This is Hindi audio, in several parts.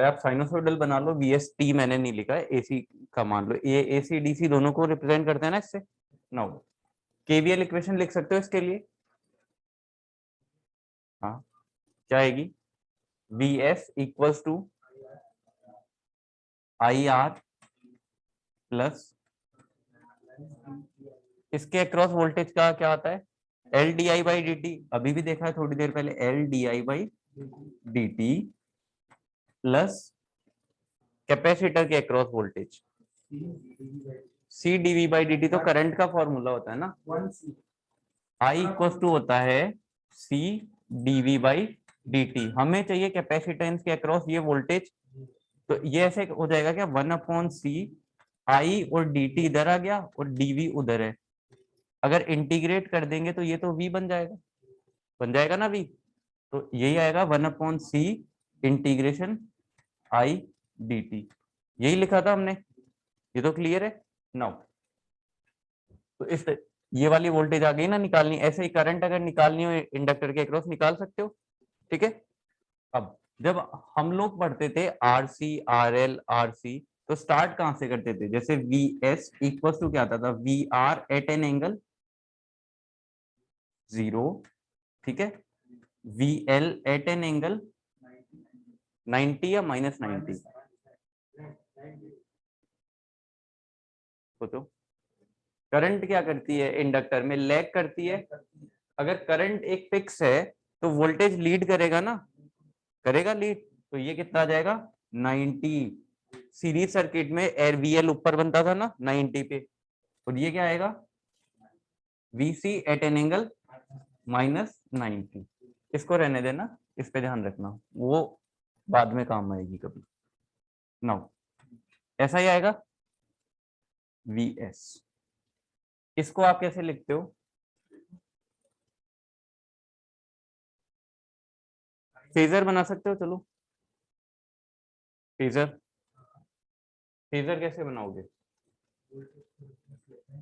चाहे आप साइनोसॉइडल बना लो, VST मैंने नहीं लिखा है, AC का मान लो, ये AC DC दोनों को रिप्रेजेंट करते हैं ना इससे। नाउ KVL इक्वेशन लिख सकते हो इसके लिए, हाँ क्या आएगी, VS equals to IR plus इसके अक्रॉस वोल्टेज का क्या आता है, LDI/dt, अभी भी देखा है थोड़ी देर पहले, LDI/dt प्लस कैपेसिटर के अक्रॉस वोल्टेज CdV/dt, तो करंट का फॉर्मूला होता है ना, I इक्वल टू होता है CdV/dt। हमें चाहिए कैपेसिटेंस के अक्रॉस ये वोल्टेज, तो ये ऐसे हो जाएगा क्या, 1/C, I और dt इधर आ गया और dV उधर है, अगर इंटीग्रेट कर देंगे तो ये तो V बन जाएगा ना V, तो यही आएगा 1/C इंटीग्रेशन I dt, यही लिखा था हमने, ये तो क्लियर है। नाउ तो इस ये वाली वोल्टेज आ गई ना निकालनी, ऐसे ही करंट अगर निकालनी हो इंडक्टर के अक्रॉस निकाल सकते हो, ठीक है। अब जब हम लोग पढ़ते थे RC RL RC, तो स्टार्ट कहां से करते थे, जैसे VS इक्वल टू क्या आता था, VR एट एन एंगल 0, ठीक है, VL एट एन एंगल 90 या -90, सोचो करंट क्या करती है इंडक्टर में, लैग करती है, अगर करंट एक फिक्स है तो वोल्टेज लीड करेगा ना, करेगा लीड, तो ये कितना आ जाएगा 90, सीरीज सर्किट में एयर VL ऊपर बनता था ना 90 पे, और ये क्या आएगा VC एट एन एंगल -90, इसको रहने देना, इस पे ध्यान रखना, वो बाद में काम आएगी कभी। नाउ ऐसा ही आएगा VS, इसको आप कैसे लिखते हो, फेजर बना सकते हो, चलो फेजर, फेजर कैसे बनाओगे,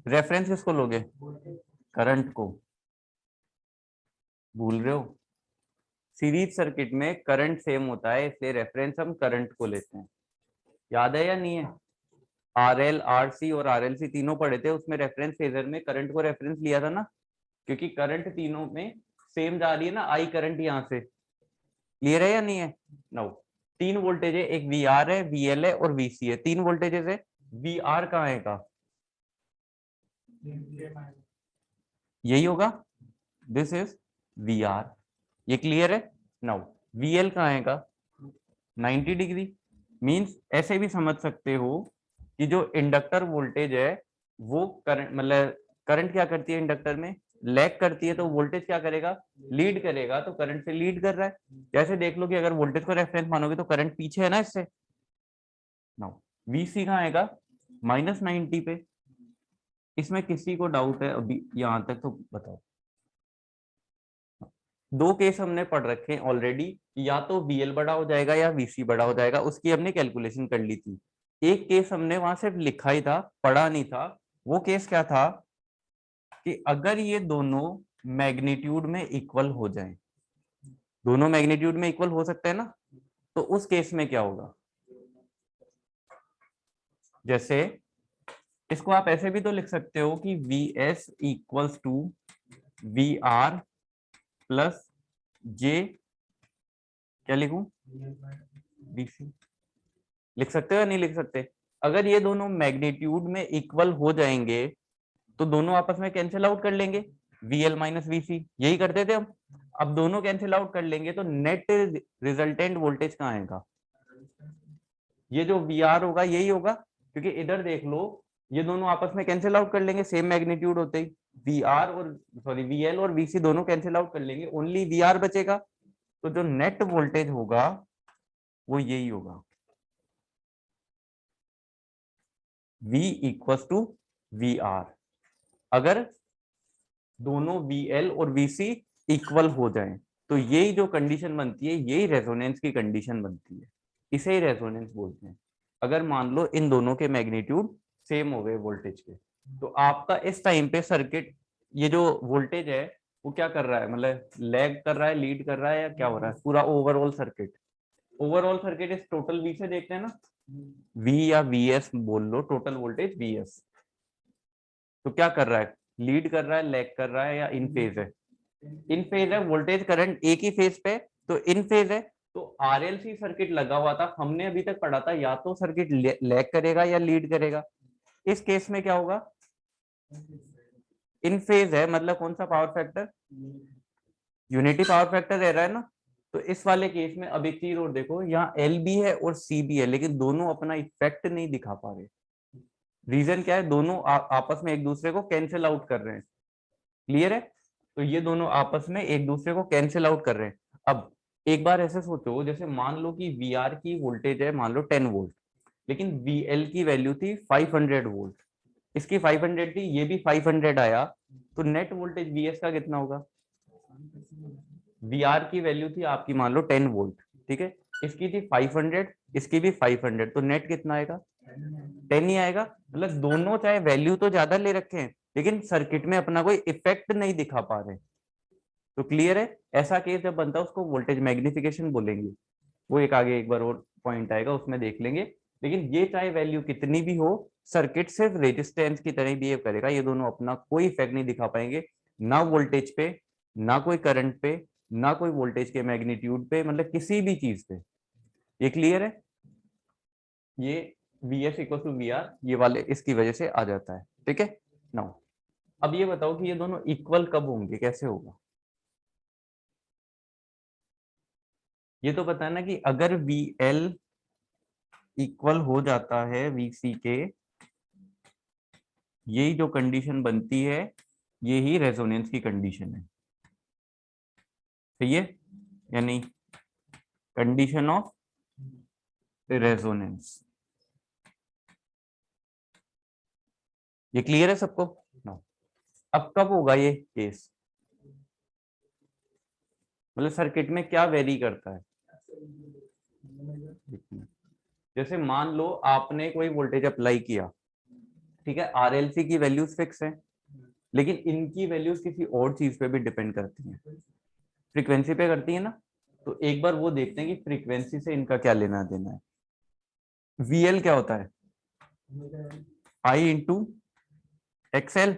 रेफरेंस किसको लोगे, करंट को, भूल रहे हो, सीरीज सर्किट में करंट सेम होता है इसलिए रेफरेंस हम करंट को लेते हैं, याद है या नहीं है, RL RC और RLC तीनों पढ़े थे, उसमें रेफरेंस फेजर में करंट को रेफरेंस लिया था ना, क्योंकि करंट तीनों में सेम जा रही है ना, आई करंट यहाँ से, क्लियर है या नहीं है। नो, तीन वोल्टेज है, एक VR है, VL है और VC है, तीन वोल्टेजेस है, VR कहाँ है का, यही होगा, दिस इज VR, ये क्लियर है। नाउ VL कहाँ है का 90 डिग्री, मींस ऐसे भी समझ सकते हो कि जो इंडक्टर वोल्टेज है वो करंट, मतलब करंट क्या करती है इंडक्टर में, लैग करती है, तो वोल्टेज क्या करेगा, लीड करेगा, तो करंट से लीड कर रहा है, जैसे देख लो कि अगर वोल्टेज को रेफरेंस मानोगे तो करंट पीछे है ना इससे। नाउ VC कहाँ आएगा -90 पे, इसमें किसी को डाउट है अभी यहां तक तो बताओ। दो केस हमने पढ़ रखे हैं ऑलरेडी, या तो VL बड़ा हो जाएगा या VC बड़ा हो जाएगा, उसकी हमने कैलकुलेशन कर ली थी। एक केस हमने वहां सिर्फ लिखा ही था, पढ़ा नहीं था, वो केस क्या था कि अगर ये दोनों मैग्नीट्यूड में इक्वल हो जाएं, दोनों मैग्नीट्यूड में इक्वल हो सकते हैं ना, तो उस केस में क्या होगा, जैसे इसको आप ऐसे भी तो लिख सकते हो कि VS equals to VR plus J, क्या लिखूं, VC, लिख सकते हो या नहीं लिख सकते, अगर ये दोनों मैग्नीट्यूड में इक्वल हो जाएंगे तो दोनों आपस में कैंसिल आउट कर लेंगे, VL माइनस VC, यही करते थे हम, अब दोनों कैंसिल आउट कर लेंगे तो नेट रिजल्टेंट वोल्टेज कहाँ आएगा, ये जो VR होगा यही होगा, क्योंकि इधर देख लो ये दोनों आपस में कैंसिल आउट कर लेंगे सेम मैग्नीट्यूड होते ही, VL और VC दोनों कैंसिल आउट कर लेंगे, ओनली VR बचेगा, तो जो नेट वोल्टेज होगा वो यही होगा, V इक्वल टू VR, अगर दोनों VL और VC इक्वल हो जाएं, तो यही जो कंडीशन बनती है यही रेजोनेंस की कंडीशन बनती है, इसे ही रेजोनेंस बोलते हैं। अगर मान लो इन दोनों के मैग्नीट्यूड सेम हो गए वोल्टेज के, तो आपका इस टाइम पे सर्किट, ये जो वोल्टेज है वो क्या कर रहा है, मतलब लैग कर रहा है, लीड कर रहा है, या क्या हो रहा है, पूरा ओवरऑल सर्किट ओवरऑल सर्किट इस टोटल वी से देखते हैं ना, वी या वी एस बोल लो, टोटल वोल्टेज वी एस। तो क्या कर रहा है, लीड कर रहा है, लैग कर रहा है, या इन फेज है? इन फेज है, वोल्टेज करंट एक ही फेज पे, तो इन फेज है। तो आरएलसी सर्किट लगा हुआ था, हमने अभी तक पढ़ा था या तो सर्किट लैग करेगा या लीड करेगा। इस केस में क्या होगा, इन फेज है, मतलब कौन सा power factor, unity power factor रह रहा है ना। तो इस वाले केस में अब एक चीज और देखो, यहाँ एल भी है और सी भी है, लेकिन दोनों अपना इफेक्ट नहीं दिखा पा रहे। रीजन क्या है, दोनों आपस में एक दूसरे को कैंसिल आउट कर रहे हैं। क्लियर है? तो ये दोनों आपस में एक दूसरे को कैंसिल आउट कर रहे हैं। अब एक बार ऐसे सोचो, जैसे मान लो कि वी आर की वोल्टेज है मान लो 10 वोल्ट, लेकिन वी एल की वैल्यू थी 500 वोल्ट, इसकी 500 थी, ये भी 500 आया, तो नेट वोल्टेज वी एस का कितना होगा? वी आर की वैल्यू थी आपकी मान लो 10 वोल्ट, ठीक है, इसकी थी 500, इसकी भी 500, तो नेट कितना आएगा? 10 ही आएगा। मतलब दोनों चाहे वैल्यू तो ज्यादा ले रखे हैं, लेकिन सर्किट में अपना कोई इफेक्ट नहीं दिखा पा रहे। तो क्लियर है, ऐसा केस जब बनता है उसको वोल्टेज मैग्निफिकेशन बोलेंगे। वो एक आगे एक बार और पॉइंट आएगा, उसमें देख लेंगे। लेकिन ये चाहे वैल्यू कितनी भी हो, सर्किट सिर्फ रेजिस्टेंस की तरह ही बिहेव करेगा, ये दोनों अपना कोई इफेक्ट नहीं दिखा पाएंगे, ना वोल्टेज पे, ना कोई करंट पे, ना कोई वोल्टेज के मैग्नीट्यूड पे, मतलब किसी भी चीज पे। ये क्लियर है? ये V S equal to V R ये वाले इसकी वजह से आ जाता है, ठीक है। नाउ अब ये बताओ कि ये दोनों इक्वल कब होंगे, कैसे होगा? ये तो पता है ना कि अगर वी एल इक्वल हो जाता है वी सी के, यही जो कंडीशन बनती है, यही रेजोनेंस की कंडीशन है, सही है या नहीं? Condition of resonance. ये क्लियर है सबको? नो। अब कब होगा ये केस, मतलब सर्किट में क्या वेरी करता है? जैसे मान लो आपने कोई वोल्टेज अप्लाई किया, ठीक है, आरएलसी की वैल्यूज फिक्स है, लेकिन इनकी वैल्यूज किसी और चीज पे भी डिपेंड करती हैं, फ्रीक्वेंसी पे करती है ना। तो एक बार वो देखते हैं कि फ्रीक्वेंसी से इनका क्या लेना देना है। वीएल क्या होता है? आई इंटू एक्सएल।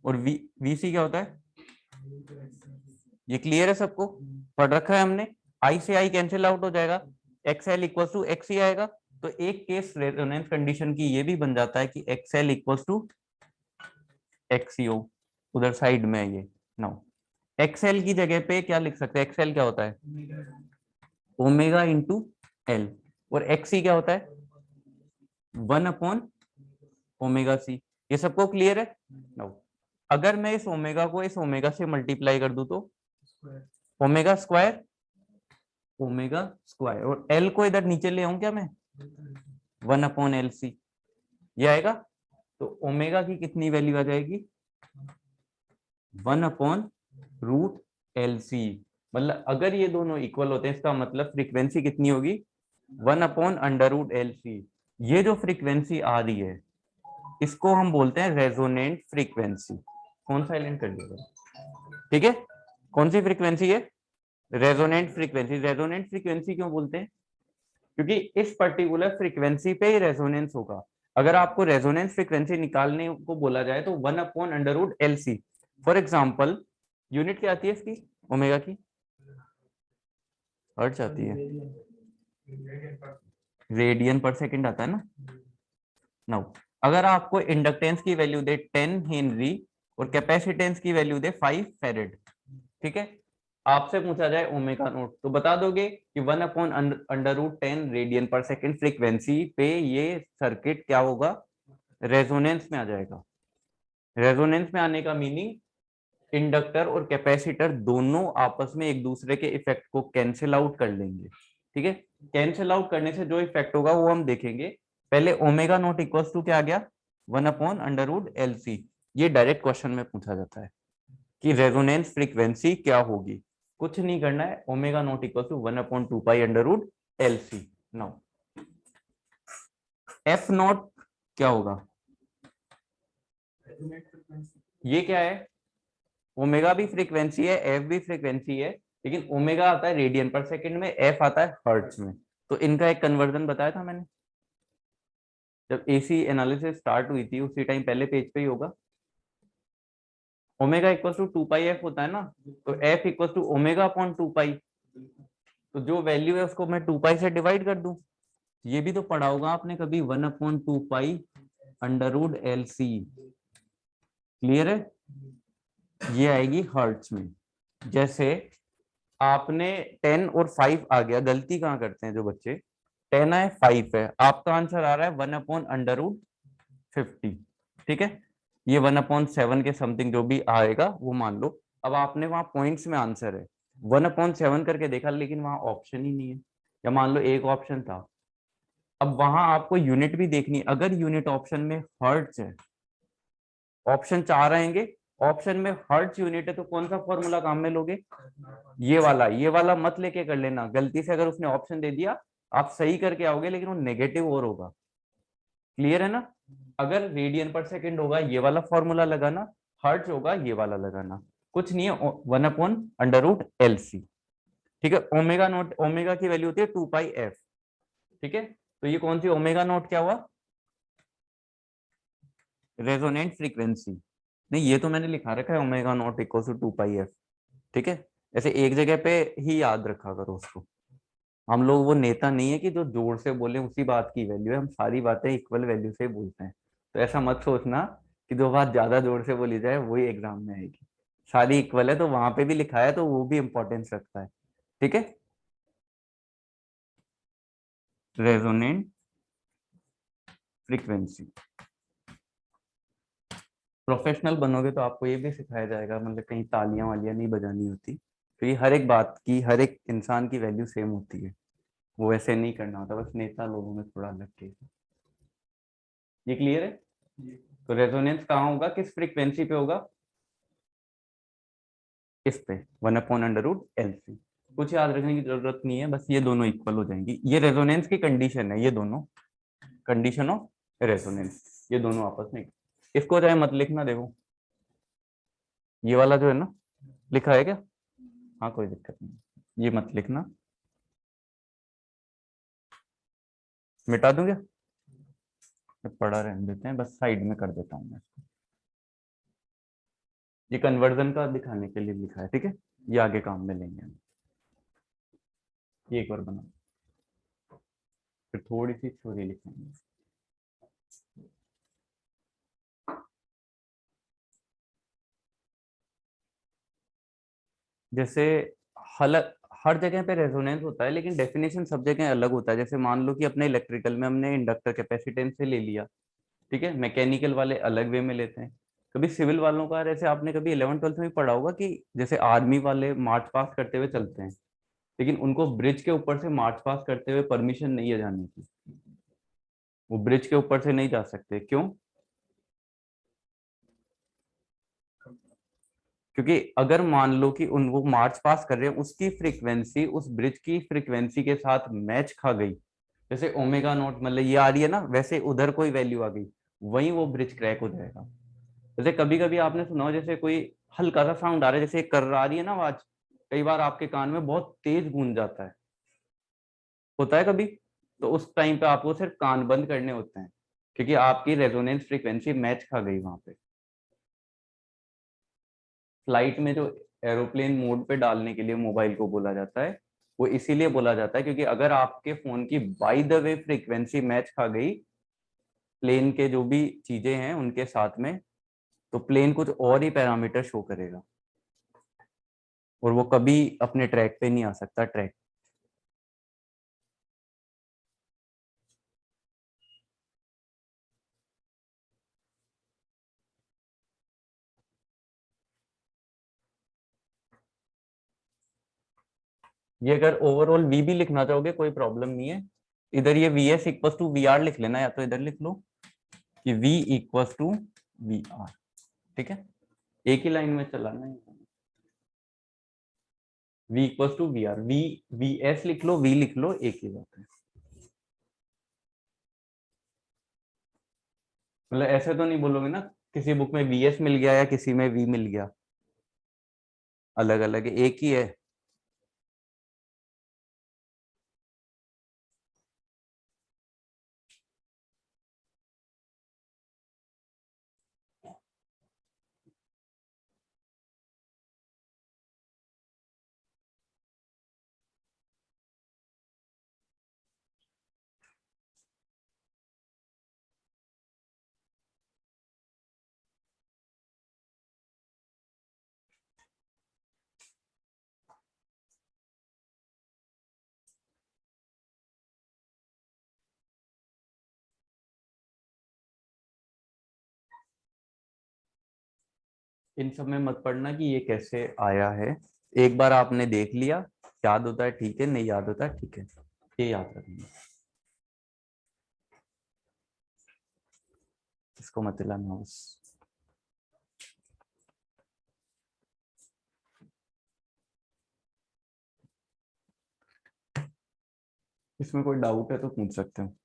और वीसी क्या होता है? ये क्लियर है सबको? पढ़ रखा है हमने। आई से आई कैंसिल आउट हो जाएगा, एक्सएल इक्वल टू एक्स ही आएगा। तो एक केस रेजोनेंस कंडीशन की ये भी बन जाता है कि एक्सएल इक्वल टू एक्सीओ, उधर साइड में है ये। नाउ एक्सएल की जगह पे क्या लिख सकते हैं, एक्सएल क्या होता है? Omega into L. और एक्सी क्या होता है? 1 अपॉन ओमेगा सी। ये सबको क्लियर है? नाउ अगर मैं इस ओमेगा को इस ओमेगा से मल्टीप्लाई कर दूं तो ओमेगा स्क्वायर, ओमेगा स्क्वायर, और एल को इधर नीचे ले आऊं क्या मैं? 1/LC ये आएगा। तो ओमेगा की कितनी वैल्यू आ जाएगी? 1/√LC। मतलब अगर ये दोनों इक्वल होते हैं, इसका मतलब फ्रीक्वेंसी कितनी होगी? 1/√LC। ये जो फ्रीक्वेंसी आ रही है, इसको हम बोलते हैं रेजोनेंट फ्रीक्वेंसी। कौन साइलेंट कर दिया? ठीक है, कौन सी फ्रीक्वेंसी है? Resonant frequency. रेजोनेंट फ्रीक्वेंसी क्यों बोलते हैं? क्योंकि इस पर्टिकुलर फ्रीक्वेंसी पे ही रेजोनेंस होगा। अगर आपको रेजोनेंस फ्रीक्वेंसी निकालने को बोला जाए तो 1/√LC। फॉर एग्जाम्पल यूनिट क्या आती है इसकी, ओमेगा की? हर्ट्ज आती है, रेडियन पर सेकंड आता है ना। नाउ अगर आपको इंडक्टेंस की वैल्यू दे 10 हेनरी और कैपेसिटेंस की वैल्यू दे 5 फेरेड, ठीक है, आपसे पूछा जाए ओमेगा नोट, तो बता दोगे कि 1/√10 रेडियन पर सेकंड फ्रीक्वेंसी पे ये सर्किट क्या होगा? रेजोनेंस में आ जाएगा। रेजोनेंस में आने का मीनिंग इंडक्टर और कैपेसिटर दोनों आपस में एक दूसरे के इफेक्ट को कैंसिल आउट कर लेंगे, ठीक है। कैंसिल आउट करने से जो इफेक्ट होगा वो हम देखेंगे। पहले ओमेगा नॉट इक्वल टू क्या आ गया? 1/√LC। ये डायरेक्ट क्वेश्चन में पूछा जाता है कि रेजोनेंस फ्रीक्वेंसी क्या होगी। कुछ नहीं करना है, omega naught equal to 1/2π√LC। Now F naught क्या होगा? ये क्या है? ओमेगा भी फ्रीक्वेंसी है, एफ भी फ्रीक्वेंसी है, लेकिन ओमेगा आता है रेडियन पर सेकंड में, एफ आता है हर्ट्ज में। तो इनका एक कन्वर्जन बताया था मैंने, जब एसी एनालिसिस स्टार्ट हुई थी उसी टाइम पहले पेज पे ही होगा। Omega equal to 2 pi F होता है ना, तो F equal to omega upon 2 pi, तो जो वैल्यू है उसको मैं 2 पाई से डिवाइड कर दूं। ये भी तो पढ़ा होगा आपने कभी, 1/2 pi under root L C. Clear है? ये आएगी हर्ट्ज में। जैसे आपने 10 और 5 आ गया, गलती कहाँ करते हैं जो बच्चे, 10 है 5 है, आपका आंसर आ रहा है 1/√50। ठीक है, ये 1/7 के समथिंग जो भी आएगा वो मान लो। अब आपने वहां पॉइंट्स में आंसर है 1/7 करके देखा, लेकिन वहां ऑप्शन ही नहीं है, या मान लो एक ऑप्शन था। अब वहां आपको यूनिट भी देखनी है, अगर यूनिट ऑप्शन में हर्ट्ज है, ऑप्शन 4 आएंगे, ऑप्शन में हर्ट्ज यूनिट है, तो कौन सा फॉर्मूला काम में लोगे? ये वाला मत लेके कर लेना, गलती से अगर उसने ऑप्शन दे दिया आप सही करके आओगे लेकिन वो नेगेटिव और होगा। क्लियर है ना? अगर रेडियन पर सेकंड होगा ये वाला फॉर्मूला लगाना, हर्ट्ज होगा ये वाला लगाना, कुछ नहीं है, 1/√LC। ठीक है, ओमेगा नोट, ओमेगा की वैल्यू होती है 2 पाई एफ। ठीक है, तो ये कौन सी ओमेगा नोट क्या हुआ? Resonant frequency. नहीं, ये तो मैंने लिखा रखा है omega naught equal to 2 pi F. ठीक है, ऐसे एक जगह पे ही याद रखा करो उसको। हम लोग वो नेता नहीं है कि जो जोर से बोले उसी बात की वैल्यू है, हम सारी बातें इक्वल वैल्यू से बोलते हैं। तो ऐसा मत सोचना कि जो बात ज्यादा जोर से बोली जाए वही एग्जाम में आएगी। सारी इक्वल है तो वहां पे भी लिखा है तो वो भी इंपॉर्टेंस रखता है। ठीक है, रेजोनेंट फ्रीक्वेंसी। प्रोफेशनल बनोगे तो आपको ये भी सिखाया जाएगा, मतलब कहीं तालियां वालियां नहीं बजानी होती, तो ये हर एक बात की, हर एक इंसान की वैल्यू सेम होती है, वो ऐसे नहीं करना होता, बस नेता लोगों में थोड़ा अलग केस है। ये क्लियर है? तो रेजोनेंस कहाँ होगा, किस फ्रीक्वेंसी पे होगा? इस पे 1/√LC। कुछ याद रखने की जरूरत नहीं है, बस ये दोनों इक्वल हो जाएंगी, ये रेजोनेंस की कंडीशन है, ये दोनों कंडीशन ऑफ रेजोनेंस, ये दोनों आपस में। इसको चाहे मत लिखना, देखो ये वाला जो है ना, लिखा है क्या? हाँ, कोई दिक्कत नहीं, ये मत लिखना, मिटा दूं क्या? पढ़ा रहने देते हैं, बस साइड में कर देता हूँ मैं इसको। ये कन्वर्जन का दिखाने के लिए लिखा है, ठीक है, ये आगे काम में लेंगे हम। ये एक बार बना, फिर थोड़ी सी थ्योरी लिखेंगे। जैसे हल हर जगह पे रेजोनेंस होता है, लेकिन डेफिनेशन सब जगह अलग होता है। जैसे मान लो कि अपने इलेक्ट्रिकल में हमने इंडक्टर कैपेसिटेंस से ले लिया, ठीक है, मैकेनिकल वाले अलग वे में लेते हैं। कभी सिविल वालों का, जैसे आपने कभी 11th 12th में भी पढ़ा होगा कि जैसे आर्मी वाले मार्च पास करते हुए चलते हैं, लेकिन उनको ब्रिज के ऊपर से मार्च पास करते हुए परमिशन नहीं है जाने की, वो ब्रिज के ऊपर से नहीं जा सकते। क्यों? क्योंकि अगर मान लो कि उन वो मार्च पास कर रहे हैं, उसकी फ्रीक्वेंसी उस ब्रिज की फ्रीक्वेंसी के साथ मैच खा गई, जैसे ओमेगा नोट मतलब ये आ रही है ना, वैसे उधर कोई वैल्यू आ गई, वहीं वो ब्रिज क्रैक हो जाएगा। जैसे कभी कभी आपने सुना हो, जैसे कोई हल्का सा साउंड आ रहा है, जैसे कर आ रही है ना आवाज, कई बार आपके कान में बहुत तेज गूंज जाता है, होता है कभी, तो उस टाइम पे आपको सिर्फ कान बंद करने होते हैं, क्योंकि आपकी रेजोनेंस फ्रीक्वेंसी मैच खा गई वहां पे। फ्लाइट में जो एरोप्लेन मोड पे डालने के लिए मोबाइल को बोला जाता है, वो इसीलिए बोला जाता है क्योंकि अगर आपके फोन की by the way frequency match खा गई प्लेन के जो भी चीजें हैं उनके साथ में, तो प्लेन कुछ और ही पैरामीटर शो करेगा और वो कभी अपने ट्रैक पे नहीं आ सकता, ट्रैक। ये अगर ओवरऑल वी भी लिखना चाहोगे कोई प्रॉब्लम नहीं है, इधर ये V S equal to V R लिख लेना, या तो इधर लिख लो कि v equal to V R. ठीक है, एक ही लाइन में चलाना है, v equal to V R, V S लिख लो, v लिख लो, एक ही बात है। मतलब ऐसे तो नहीं बोलोगे ना किसी बुक में वी एस मिल गया या किसी में v मिल गया, अलग अलग है, एक ही है। इन सब में मत पढ़ना कि ये कैसे आया है, एक बार आपने देख लिया, याद होता है ठीक है, नहीं याद होता है ठीक है, ये याद रखना, इसको मत लाना बस। इसमें कोई डाउट है तो पूछ सकते हो।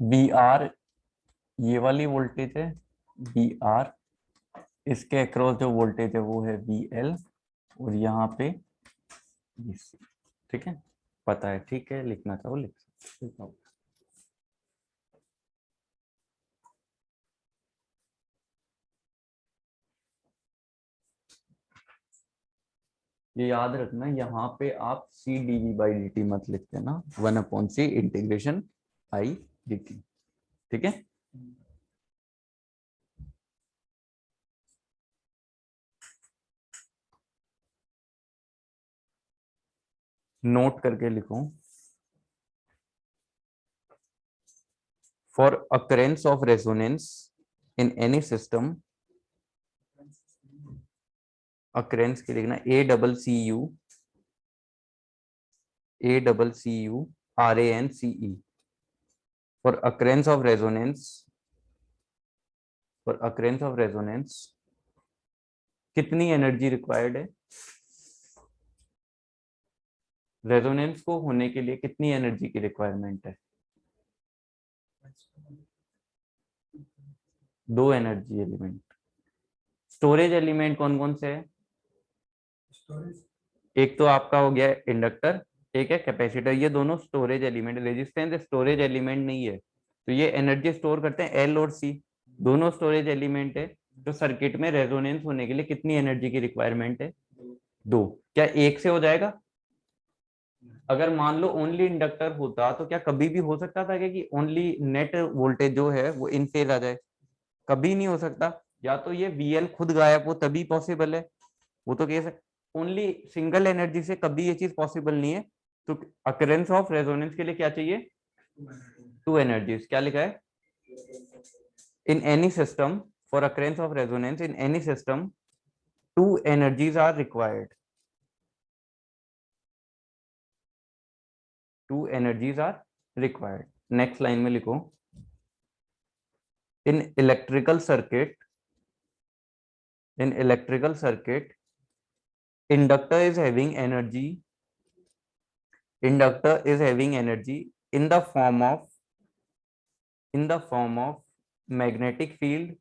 बी आर ये वाली वोल्टेज है, बी आर, इसके अक्रॉस जो वोल्टेज है वो है वी एल, और यहाँ पे VC, ठीक है, पता है ठीक है, लिखना चाहो लिख सकते हो। ये याद रखना, यहाँ पे आप C D V by D T मत लिख देना, 1/c integration I D T, ठीक है। नोट करके लिखो, for occurrence of resonance in any system, occurrence की लिखना ACCU for occurrence of resonance, for occurrence of resonance कितनी एनर्जी रिक्वायर्ड है, रेजोनेंस को होने के लिए कितनी एनर्जी की रिक्वायरमेंट है, 2 एनर्जी एलिमेंट। स्टोरेज एलिमेंट कौन कौन से है, एक तो आपका हो गया इंडक्टर, एक है कैपेसिटर, ये दोनों storage element, resistance storage element नहीं है, तो ये एनर्जी स्टोर करते हैं, एल और सी दोनों स्टोरेज एलिमेंट है। तो सर्किट में रेजोनेंस होने के लिए कितनी एनर्जी की रिक्वायरमेंट है, 2। क्या एक से हो जाएगा, अगर मान लो ओनली इंडक्टर होता तो क्या कभी भी हो सकता था क्या कि ओनली नेट वोल्टेज जो है वो इन फेज आ जाए, कभी नहीं हो सकता, या तो ये वीएल खुद गायब हो तभी पॉसिबल है, वो तो केस है, ओनली सिंगल एनर्जी से कभी ये चीज पॉसिबल नहीं है। तो अकरेंस ऑफ रेजोनेंस के लिए क्या चाहिए, 2 एनर्जीज, क्या लिखा है, in any system, for occurrence of resonance in any system 2 energies are required, 2 energies are required. Next line में लिखो, in electrical circuit, in electrical circuit inductor is having energy, inductor is having energy in the form of, in the form of magnetic field,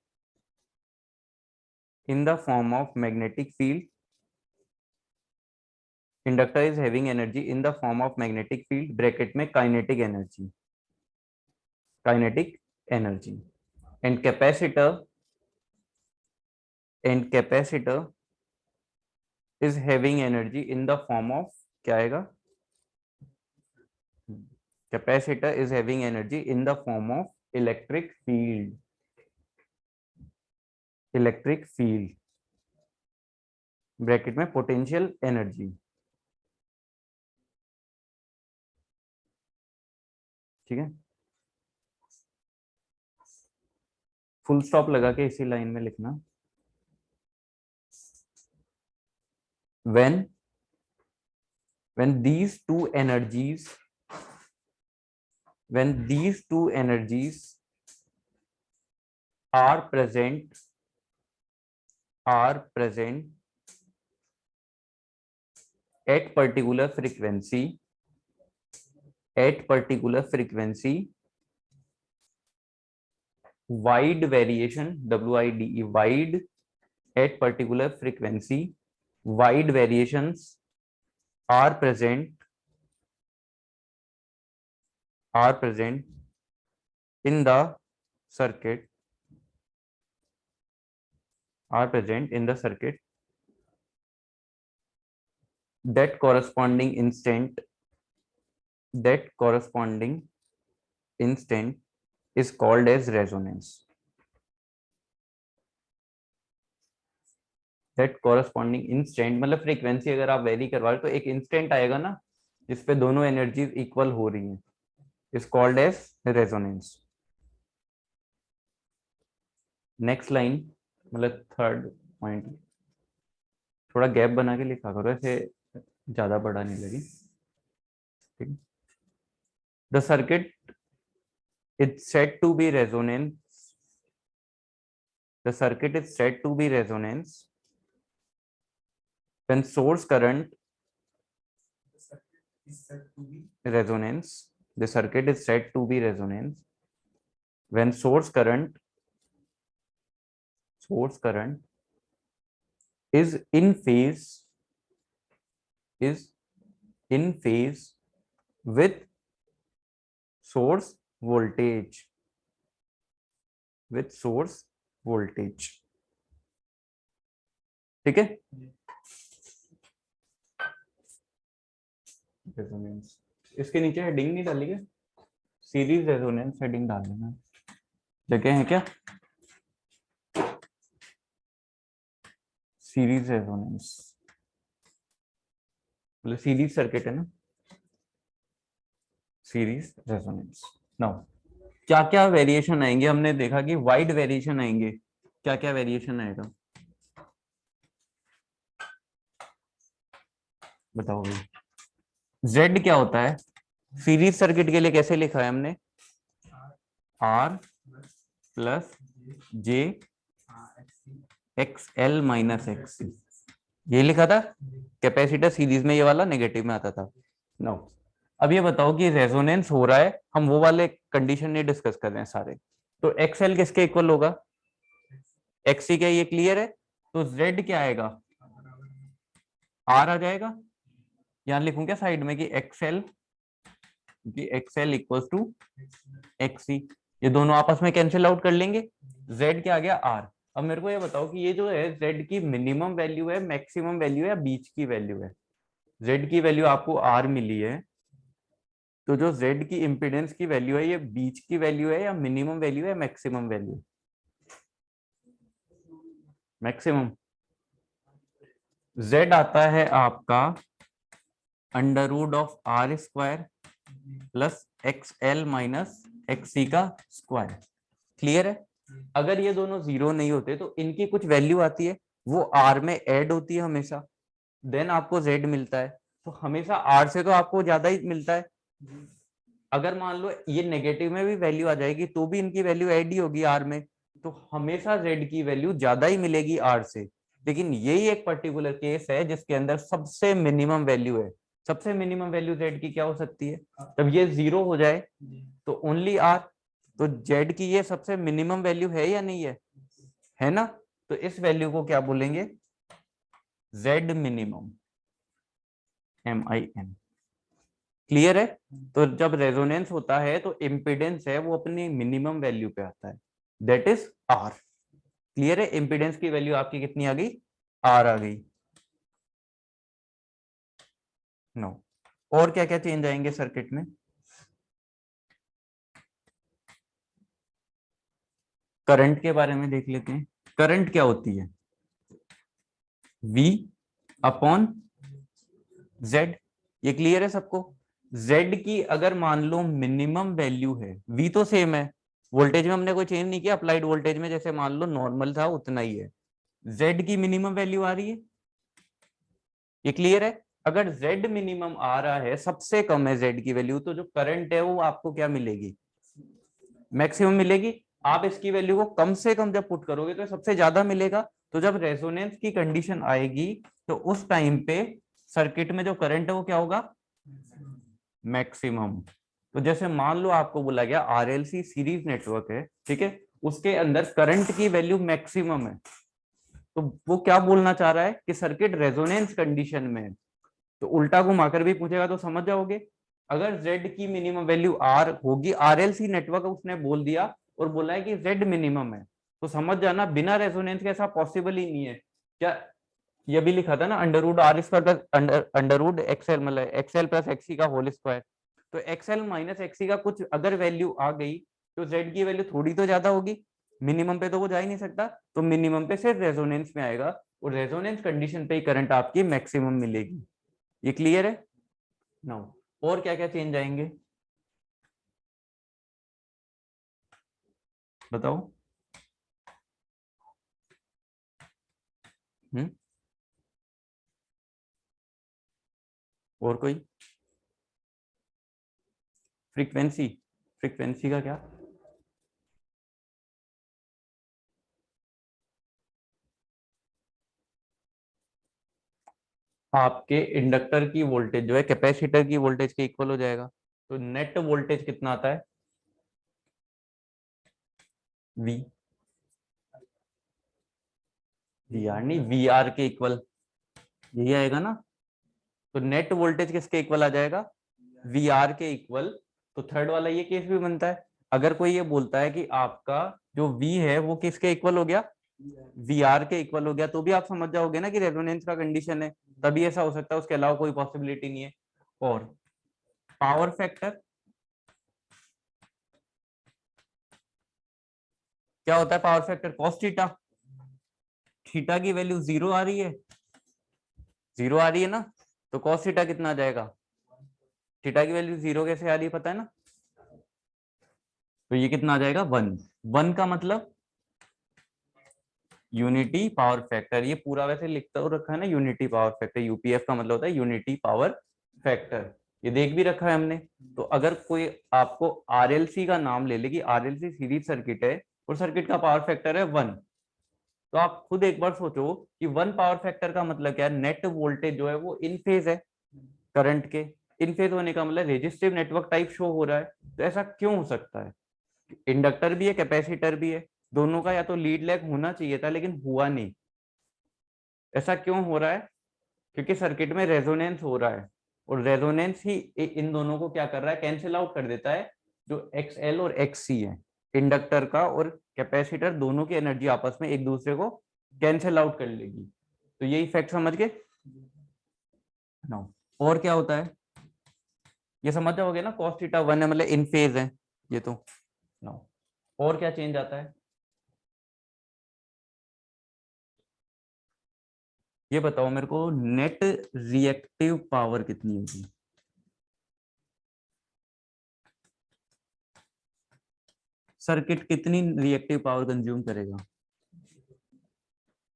in the form of magnetic field, inductor is having energy in the form of magnetic field, bracket में kinetic energy, kinetic energy, and capacitor, and capacitor is having energy in the form of, क्या आएगा, capacitor is having energy in the form of electric field, electric field, bracket में पोटेंशियल एनर्जी, ठीक है। फुल स्टॉप लगा के इसी लाइन में लिखना, when these two energies, when these two energies are present, are present at particular frequency, at particular frequency, wide variation, WIDE, wide, at particular frequency wide variations are present, are present in the circuit, are present in the circuit, that corresponding instant, that corresponding instant is called as resonance, that corresponding instant, मतलब फ्रीक्वेंसी अगर आप वेरी करवा रहे तो एक इंस्टेंट आएगा ना जिसपे दोनों एनर्जीज इक्वल हो रही हैं, is called as resonance. Next line, मतलब थर्ड पॉइंट, थोड़ा गैप बना के लिखा करो, ऐसे ज्यादा बड़ा नहीं लगे, ठीक। The circuit is said to be resonance, the circuit is said to be resonance when source current resonance, the circuit is said to be resonance when source current is in phase with source voltage, ठीक है। रेजोनेंस, इसके नीचे हेडिंग नहीं डाली है, सीरीज रेजोनेंस हेडिंग डाल देना, जगह है क्या? सीरीज रेजोनेंस मतलब सीरीज सर्किट है ना, सीरीज रेजोनेंस। नाउ क्या क्या वेरिएशन आएंगे, हमने देखा कि वाइड वेरिएशन आएंगे, क्या क्या वेरिएशन आएगा बताओ भाई। Z क्या होता है सीरीज सर्किट के लिए, कैसे लिखा है हमने, R plus J XL minus XC, ये लिखा था। कैपेसिटर सीरीज में ये वाला नेगेटिव में आता था। नो, अब ये बताओ कि रेजोनेंस हो रहा है, हम वो वाले कंडीशन नहीं डिस्कस कर रहे हैं सारे, तो XL किसके इक्वल होगा, XC, क्या ये क्लियर है? तो Z क्या आएगा, R आ जाएगा। यहां लिखूं क्या साइड में कि XL इक्वल्स टू XC, ये दोनों आपस में कैंसिल आउट कर लेंगे, Z क्या आ गया R। अब मेरे को ये बताओ कि ये जो है Z की मिनिमम वैल्यू है, मैक्सिमम वैल्यू है या बीच की वैल्यू है? Z की वैल्यू आपको R मिली है, तो जो Z की इम्पीडेंस की वैल्यू है ये बीच की वैल्यू है या मिनिमम वैल्यू है, मैक्सिमम वैल्यू? मैक्सिमम। Z आता है आपका under root of R square plus XL minus XC का स्क्वायर, क्लियर है। अगर ये दोनों जीरो नहीं होते तो इनकी कुछ वैल्यू आती है, वो R में ऐड होती है हमेशा, देन आपको Z मिलता है। तो हमेशा R से तो आपको ज्यादा ही मिलता है। अगर मान लो ये नेगेटिव में भी वैल्यू आ जाएगी तो भी इनकी वैल्यू ऐड ही होगी R में, तो हमेशा Z की वैल्यू ज्यादा ही मिलेगी R से। लेकिन यही एक पर्टिकुलर केस है जिसके अंदर सबसे मिनिमम वैल्यू है। सबसे मिनिमम वैल्यू Z की क्या हो सकती है, जब ये जीरो हो जाए तो ओनली R। तो Z की ये सबसे मिनिमम वैल्यू है या नहीं है ना? तो इस वैल्यू को क्या बोलेंगे, Z मिनिमम, MIN, क्लियर है। तो जब रेजोनेंस होता है तो इम्पीडेंस है वो अपनी मिनिमम वैल्यू पे आता है, दैट इज R, क्लियर है। इम्पीडेंस की वैल्यू आपकी कितनी आ गई, R आ गई। नो, और क्या क्या चेंज आएंगे सर्किट में? करंट के बारे में देख लेते हैं। करंट क्या होती है, V अपॉन Z, ये क्लियर है सबको। Z की अगर मान लो मिनिमम वैल्यू है, V तो सेम है, वोल्टेज में हमने कोई चेंज नहीं किया, अप्लाइड वोल्टेज में जैसे मान लो नॉर्मल था उतना ही है। Z की मिनिमम वैल्यू आ रही है, ये क्लियर है। अगर Z मिनिमम आ रहा है, सबसे कम है Z की वैल्यू, तो जो करंट है वो आपको क्या मिलेगी, मैक्सिमम मिलेगी। आप इसकी वैल्यू को कम से कम जब पुट करोगे तो सबसे ज्यादा मिलेगा। तो जब रेजोनेंस की कंडीशन आएगी तो उस टाइम पे सर्किट में जो करंट है वो क्या होगा, मैक्सिमम। तो जैसे मान लो आपको बोला गया RLC सीरीज नेटवर्क है, ठीक है, उसके अंदर करंट की वैल्यू मैक्सिमम है, तो वो क्या बोलना चाह रहा है कि सर्किट रेजोनेंस कंडीशन में है। तो उल्टा घुमाकर भी पूछेगा तो समझ जाओगे। अगर Z की मिनिमम वैल्यू R होगी, RLC नेटवर्क उसने बोल दिया और बोला है कि Z मिनिमम है, तो समझ जाना बिना रेजोनेंस के ऐसा पॉसिबल ही नहीं है। क्या ये भी लिखा था ना, under root R square plus under root XL, मतलब XL प्लस XC का होल स्क्वायर। तो XL माइनस XC का कुछ अगर वैल्यू आ गई तो Z की वैल्यू थोड़ी तो ज्यादा होगी, मिनिमम पे तो वो जा ही नहीं सकता, तो मिनिमम पे सिर्फ रेजोनेंस में आएगा। और रेजोनेंस कंडीशन पे ही करंट आपकी मैक्सिमम मिलेगी। ये क्लियर है? नाउ और क्या क्या चेंज आएंगे बताओ। हम्म, और कोई? फ्रीक्वेंसी, फ्रीक्वेंसी का क्या? आपके इंडक्टर की वोल्टेज जो है कैपेसिटर की वोल्टेज के इक्वल हो जाएगा। तो नेट वोल्टेज कितना आता है? वी, वी आर नहीं, वी आर के इक्वल, यही आएगा ना। तो नेट वोल्टेज किसके इक्वल आ जाएगा? वी आर के इक्वल। तो थर्ड वाला ये केस भी बनता है। अगर कोई ये बोलता है कि आपका जो वी है वो किसके इक्वल हो गया? वी आर के इक्वल हो गया, तो भी आप समझ जाओगे ना कि रेजोनेंस का कंडीशन है, तभी ऐसा हो सकता है, उसके अलावा कोई पॉसिबिलिटी नहीं है। और पावर फैक्टर क्या होता है? Power factor cos theta. Theta की वैल्यू जीरो आ रही है, जीरो आ रही है ना, तो कॉस थीटा कितना आ जाएगा? थीटा की वैल्यू जीरो कैसे आ रही है पता है ना? तो ये कितना आ जाएगा? वन। वन का मतलब यूनिटी पावर फैक्टर। ये पूरा वैसे लिखता हो रखा है ना, यूनिटी पावर फैक्टर, यूपीएफ का मतलब होता है यूनिटी पावर फैक्टर। ये देख भी रखा है हमने। तो अगर कोई आपको आरएलसी का नाम ले ले कि आरएलसी सीरीज सर्किट है और सर्किट का पावर फैक्टर है वन, तो आप खुद एक बार सोचो कि वन पावर फैक्टर का मतलब क्या है? नेट वोल्टेज जो है वो इन फेज है करंट के। इन फेज होने का मतलब रेजिस्टिव नेटवर्क टाइप शो हो रहा है। तो ऐसा क्यों हो सकता है? इंडक्टर भी है, कैपेसिटर भी है, दोनों का या तो लीड लैग होना चाहिए था लेकिन हुआ नहीं। ऐसा क्यों हो रहा है? क्योंकि सर्किट में रेजोनेंस हो रहा है, और रेजोनेंस ही इन दोनों को क्या कर रहा है? कैंसिल आउट कर देता है। जो एक्स एल और एक्स सी है, इंडक्टर का और कैपेसिटर, दोनों की एनर्जी आपस में एक दूसरे को कैंसिल आउट कर लेगी। तो ये इफेक्ट समझ गए ना? और क्या होता है ये समझ जाओगे ना, cos थीटा वन है मतलब इन फेज है ये तो ना। और क्या चेंज आता है ये बताओ मेरे को। नेट रिएक्टिव पावर कितनी होगी? सर्किट कितनी रिएक्टिव पावर कंज्यूम करेगा?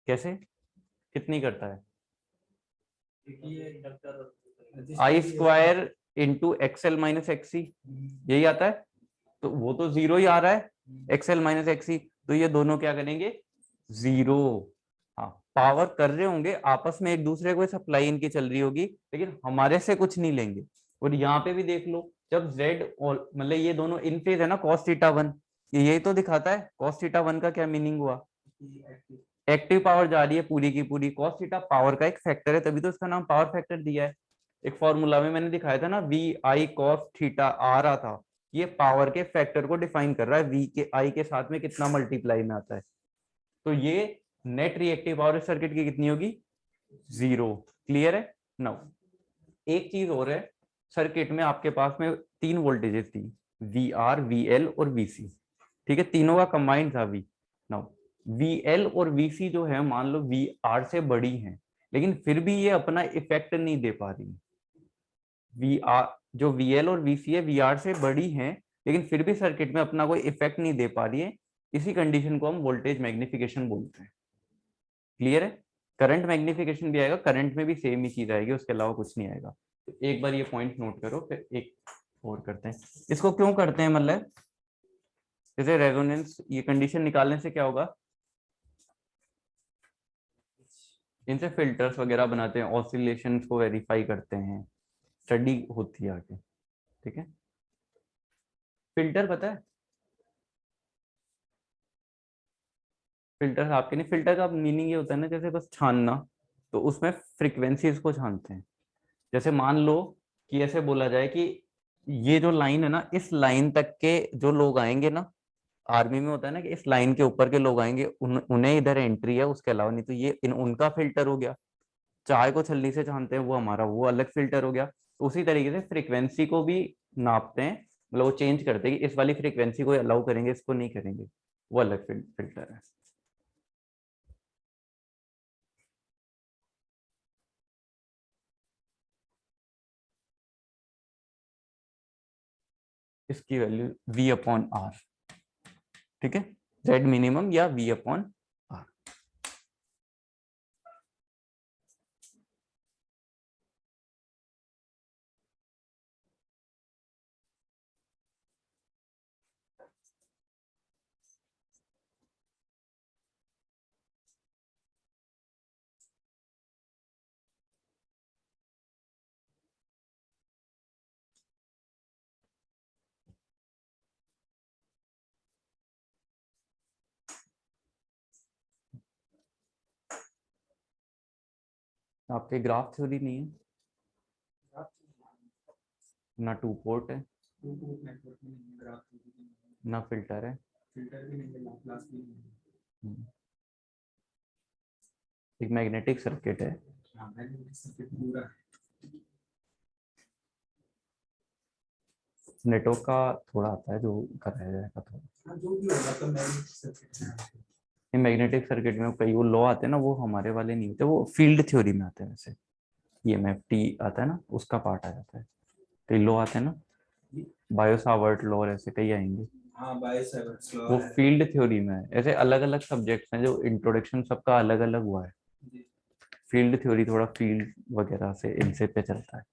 कैसे, कितनी करता है? I square into XL minus XC, यही आता है। तो वो तो जीरो ही आ रहा है, एक्सएल माइनस एक्सी, तो ये दोनों क्या करेंगे? जीरो। हाँ, पावर कर रहे होंगे आपस में, एक दूसरे को सप्लाई इनकी चल रही होगी, लेकिन हमारे से कुछ नहीं लेंगे। और यहाँ पे भी देख लो, जब जेड और मतलब ये दोनों इन फेज है ना, cos थीटा वन, ये यही तो दिखाता है। cos थीटा वन का क्या मीनिंग हुआ? एक्टिव पावर जा रही है पूरी की पूरी। cos थीटा पावर का एक फैक्टर है, तभी तो इसका नाम पावर फैक्टर दिया है। एक फॉर्मूला में मैंने दिखाया था ना, वी आई कॉस थीटा आ रहा था, ये पावर के फैक्टर को डिफाइन कर रहा है, वी के आई के साथ में कितना मल्टीप्लाई में आता है। तो ये नेट रिएक्टिव पावर सर्किट की कितनी होगी? जीरो। क्लियर है? नाउ एक चीज और है, सर्किट में आपके पास में तीन वोल्टेजेस थी, वी आर, वी एल और वी सी। ठीक है, तीनों का कंबाइंड था वी। नाउ वी एल और वी सी जो है, मान लो वी आर से बड़ी है, लेकिन फिर भी ये अपना इफेक्ट नहीं दे पा रही। वी आर, जो वी एल और वी सी है, वी आर से बड़ी है, लेकिन फिर भी सर्किट में अपना कोई इफेक्ट नहीं दे पा रही है। इसी कंडीशन को हम वोल्टेज मैग्निफिकेशन बोलते हैं। क्लियर है? करंट मैग्निफिकेशन भी आएगा, करंट में भी सेम ही चीज आएगी, उसके अलावा कुछ नहीं आएगा। तो एक बार ये पॉइंट नोट करो, फिर एक और करते हैं। इसको क्यों करते हैं मतलब, जैसे रेजोनेंस ये कंडीशन निकालने से क्या होगा, इनसे फिल्टर्स वगैरह बनाते हैं, ऑसिलेशन को वेरीफाई करते हैं, स्टडी होती है आगे। ठीक है, फिल्टर पता है? फिल्टर आपके नहीं, फिल्टर का मीनिंग ये होता है ना, जैसे बस छानना, तो उसमें फ्रीक्वेंसीज को छानते हैं। जैसे मान लो कि ऐसे बोला जाए कि ये जो लाइन है ना, इस लाइन तक के जो लोग आएंगे ना, आर्मी में होता है ना कि इस लाइन के ऊपर के लोग आएंगे, उन्हें इधर एंट्री है, उसके अलावा नहीं। तो ये उनका फिल्टर हो गया। चाय को छलनी से छानते हैं, वो हमारा वो अलग फिल्टर हो गया। तो उसी तरीके से फ्रीक्वेंसी को भी नापते हैं, मतलब वो चेंज करते हैं कि इस वाली फ्रीक्वेंसी को अलाउ करेंगे, इसको नहीं करेंगे, वो अलग फिल्टर है। इसकी वैल्यू v अपॉन आर, ठीक है, z मिनिमम या v अपॉन आर। आपके ग्राफ थ्योरी नहीं है ना, 2 पोर्ट है ना, फिल्टर है, एक मैग्नेटिक सर्किट है। नेटवर्क का थोड़ा आता है जो कराया जाएगा थोड़ा। ये मैग्नेटिक सर्किट में कई वो लॉ आते हैं ना, वो हमारे वाले नहीं होते, वो फील्ड थ्योरी में आते हैं। वैसे ईएमएफ टी आता है ना, उसका पार्ट आ जाता है। कई लॉ आते हैं ना, बायो सावर्ट लॉ, ऐसे कई आएंगे। हाँ, बायो सावर्ट लॉ वो फील्ड थ्योरी में है। ऐसे अलग अलग सब्जेक्ट्स हैं जो इंट्रोडक्शन सबका अलग अलग हुआ है। फील्ड थ्योरी थोड़ा फील्ड वगैरह से इनसे पे चलता है।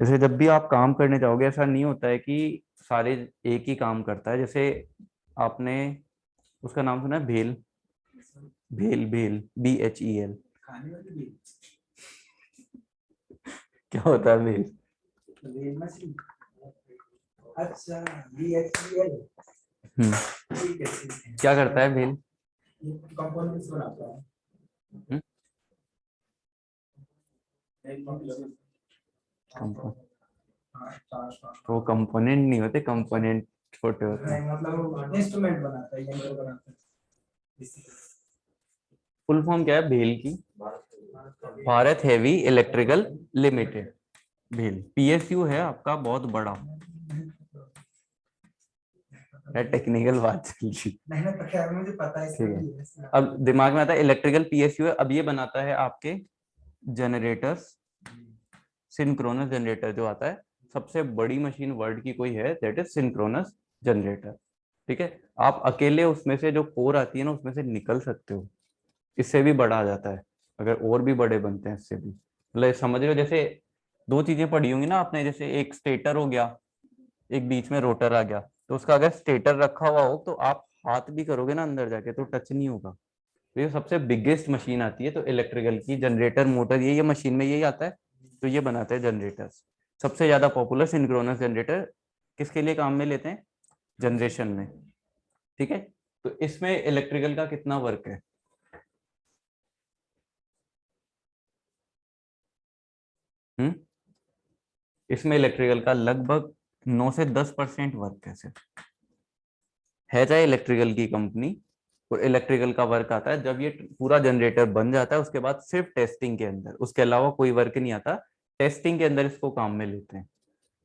जैसे जब भी आप काम करने जाओगे, ऐसा नहीं होता है कि सारे एक ही काम करता है। जैसे आपने उसका नाम सुना है, भेल? भेल, भेल, BHEL। खाने वाली भी। क्या होता है भेल? Well machine. अच्छा, BHEL। ठीक है, ठीक है। क्या करता है भेल? ये कंपोनेंट्स बनाता है। हम्म? कंपो- वो कंपोनेंट नहीं होते, कंपोनेंट छोटे होते हैं। मतलब इंस्ट्रूमेंट बनाता है, यंत्र बनाता है। फुल फॉर्म क्या है भेल की? भारत हेवी इलेक्ट्रिकल लिमिटेड, भेल। PSU है आपका बहुत बड़ा है, टेक्निकल बात चल रही। मेहनत तो खैर मुझे पता है, ठीक है, अब दिमाग में आता है इलेक्ट्रिकल PSU है। अब ये बनाता है आपके जनरेटर्स, सिंक्रोनस जनरेटर जो आता है। सबसे बड़ी मशीन वर्ल्ड की कोई है, दैट इज सिंक्रोनस जनरेटर। ठीक है, आप अकेले उसमें से जो कोर आती है ना, उसमें से निकल सकते हो। इससे भी बड़ा आ जाता है, अगर और भी बड़े बनते हैं इससे भी। मतलब समझ रहे हो, जैसे दो चीजें पड़ी होंगी ना आपने, जैसे एक स्टेटर हो गया, एक बीच में रोटर आ गया। तो उसका अगर स्टेटर रखा हुआ हो तो आप हाथ भी करोगे ना अंदर जाके तो टच नहीं होगा। तो ये सबसे बिगेस्ट मशीन आती है तो इलेक्ट्रिकल की, जनरेटर मोटर, ये मशीन में यही आता है। तो ये बनाते हैं जनरेटर्स। सबसे ज्यादा पॉपुलर सिंक्रोनस जनरेटर किसके लिए काम में लेते हैं? जनरेशन में। ठीक है, तो इसमें इलेक्ट्रिकल का कितना वर्क है? हम्म, इसमें इलेक्ट्रिकल का लगभग 9 से 10% वर्क है सिर्फ। है चाहे इलेक्ट्रिकल की कंपनी, और इलेक्ट्रिकल का वर्क आता है जब ये पूरा जनरेटर बन जाता है, उसके बाद सिर्फ टेस्टिंग के अंदर, उसके अलावा कोई वर्क नहीं आता। टेस्टिंग के अंदर इसको काम में लेते हैं।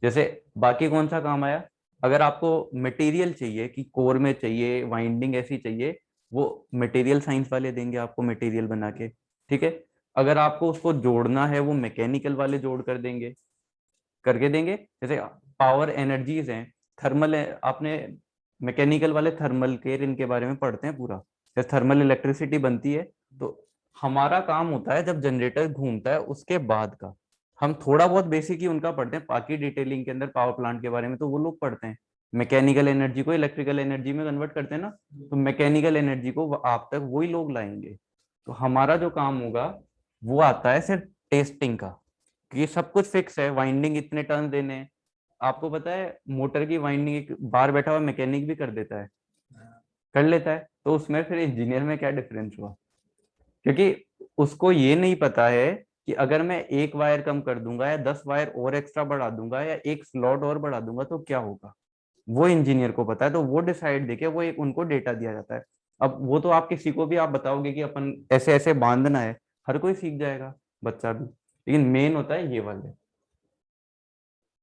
जैसे बाकी कौन सा काम आया, अगर आपको मटेरियल चाहिए कि कोर में चाहिए, वाइंडिंग ऐसी चाहिए, वो मटेरियल साइंस वाले देंगे आपको मटेरियल बना के। ठीक है, अगर आपको उसको जोड़ना है, वो मैकेनिकल वाले जोड़ कर देंगे, करके देंगे। जैसे पावर एनर्जीज हैं, थर्मल है, आपने मैकेनिकल वाले थर्मल केयर इनके बारे में पढ़ते हैं पूरा, जैसे थर्मल इलेक्ट्रिसिटी बनती है। तो हमारा काम होता है जब जनरेटर घूमता है उसके बाद का, हम थोड़ा बहुत बेसिक ही उनका पढ़ते हैं। बाकी डिटेलिंग के अंदर पावर प्लांट के बारे में तो वो लोग पढ़ते हैं। मैकेनिकल एनर्जी को इलेक्ट्रिकल एनर्जी में कन्वर्ट करते हैं ना, तो मैकेनिकल एनर्जी को आप तक वही लोग लाएंगे। तो हमारा जो काम होगा वो आता है सिर्फ टेस्टिंग का, कि ये सब कुछ फिक्स है, वाइंडिंग इतने टर्न देने हैं। आपको पता है मोटर की वाइंडिंग एक बाहर बैठा हुआ मैकेनिक भी कर देता है, कर लेता है। तो उसमें फिर इंजीनियर में क्या डिफरेंस हुआ? क्योंकि उसको ये नहीं पता है कि अगर मैं एक वायर कम कर दूंगा या 10 वायर और एक्स्ट्रा बढ़ा दूंगा या एक स्लॉट और बढ़ा दूंगा तो क्या होगा, वो इंजीनियर को पता है। तो वो डिसाइड देके वो एक उनको डेटा दिया जाता है। अब वो तो आप किसी को भी आप बताओगे कि अपन ऐसे ऐसे बांधना है, हर कोई सीख जाएगा, बच्चा भी। लेकिन मेन होता है ये वाले।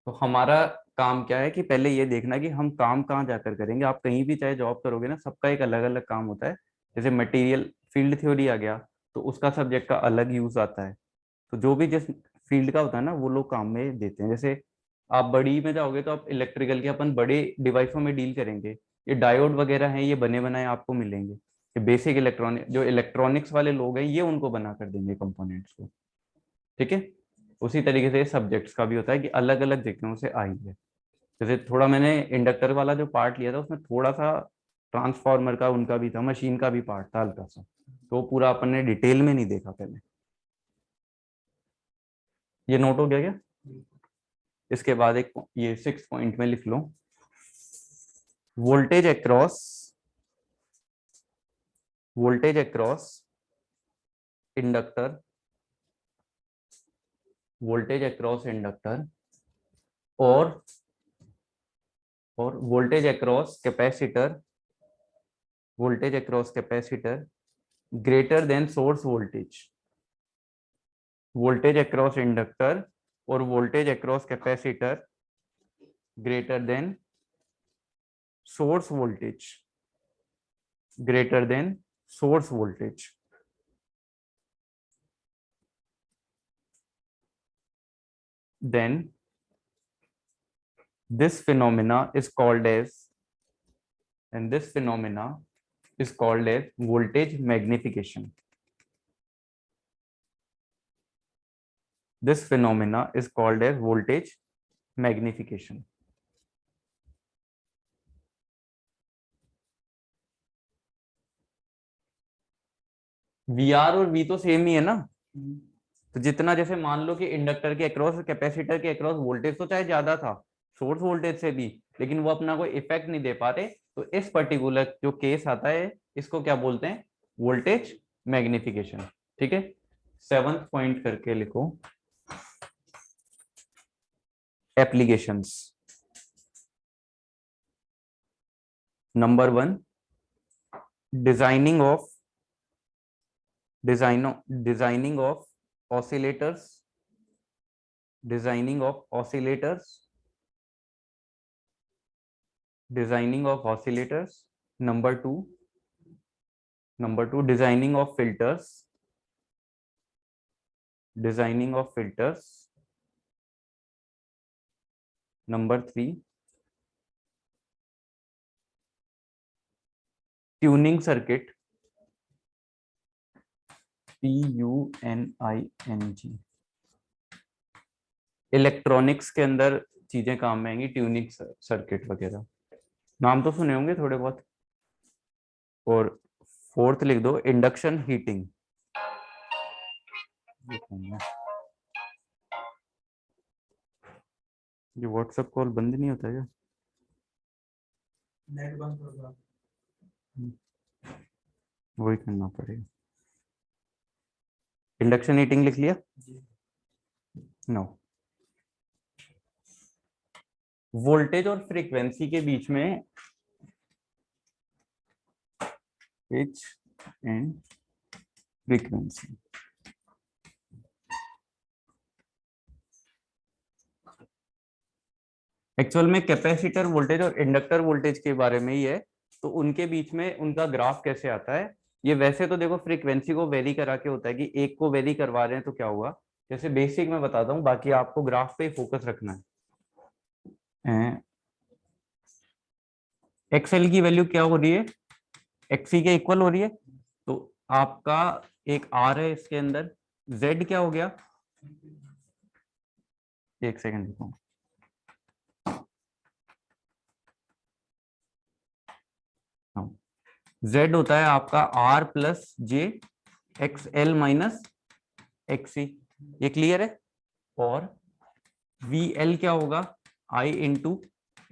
तो हमारा काम क्या है कि पहले ये देखना कि हम काम कहाँ जाकर करेंगे। आप कहीं भी चाहे जॉब करोगे ना, सबका एक अलग अलग काम होता है। जैसे मटेरियल फील्ड थ्योरी आ गया, तो उसका सब्जेक्ट का अलग यूज आता है। तो जो भी जिस फील्ड का होता है ना, वो लोग काम में देते हैं। जैसे आप बड़ी में जाओगे तो आप इलेक्ट्रिकल के अपन बड़े डिवाइसों में डील करेंगे, ये डायोड वगैरह हैं ये बने बनाए आपको मिलेंगे, ये बेसिक इलेक्ट्रॉनिक जो इलेक्ट्रॉनिक्स वाले लोग हैं ये उनको बना कर देंगे कंपोनेंट्स को, ठीक है। उसी तरीके से सब्जेक्ट्स का भी होता है कि अलग अलग जगहों से आई है। जैसे थोड़ा मैंने इंडक्टर वाला जो पार्ट लिया था उसमें थोड़ा सा ट्रांसफार्मर का उनका भी था, मशीन का भी पार्ट था हल्का सा, तो पूरा अपन ने डिटेल में नहीं देखा पहले। ये नोट हो गया क्या? इसके बाद एक ये 6 पॉइंट में लिख लो, voltage across inductor, voltage across inductor और voltage across capacitor, greater than source voltage. Voltage across inductor और voltage across capacitor greater than source voltage, then this phenomena is called as voltage magnification. This phenomena is called as voltage magnification. VR और V तो सेम ही है ना, तो जितना जैसे मान लो कि इंडक्टर के अक्रॉस कैपेसिटर के अक्रॉस वोल्टेज तो चाहे ज्यादा था सोर्स वोल्टेज से भी, लेकिन वो अपना कोई इफेक्ट नहीं दे पाते, तो इस पर्टिकुलर जो केस आता है इसको क्या बोलते हैं? वोल्टेज मैग्निफिकेशन, ठीक है। 7th पॉइंट करके लिखो, applications. Number 1, designing of oscillators. Designing of oscillators. Number 2, designing of filters. Number 3, tuning circuit. TUNING। Electronics के अंदर चीजें काम में आएंगी, ट्यूनिंग सर्किट वगैरह, नाम तो सुने होंगे थोड़े बहुत। और 4th लिख दो, इंडक्शन हीटिंग। ये व्हाट्सएप कॉल बंद नहीं होता क्या? नेट बंद कर दो, वही करना पड़ेगा। इंडक्शन हीटिंग लिख लिया? नो। वोल्टेज और फ्रीक्वेंसी के बीच में पिच एंड फ्रीक्वेंसी, एक्चुअल में कैपेसिटर वोल्टेज और इंडक्टर वोल्टेज के बारे में ही है, तो उनके बीच में उनका ग्राफ कैसे आता है। ये वैसे तो देखो फ्रीक्वेंसी को वेरी करा के होता है कि एक को वेरी करवा रहे हैं तो क्या हुआ, जैसे बेसिक में बताता हूँ, बाकी आपको ग्राफ पे फोकस रखना है। एक्सएल की वैल्यू क्या हो रही है? एक्सी के इक्वल हो रही है, तो आपका एक आर है इसके अंदर, जेड क्या हो गया? एक सेकंड देखो, Z होता है आपका R प्लस जे एक्स एल माइनस एक्सी, ये क्लियर है। और VL क्या होगा? I into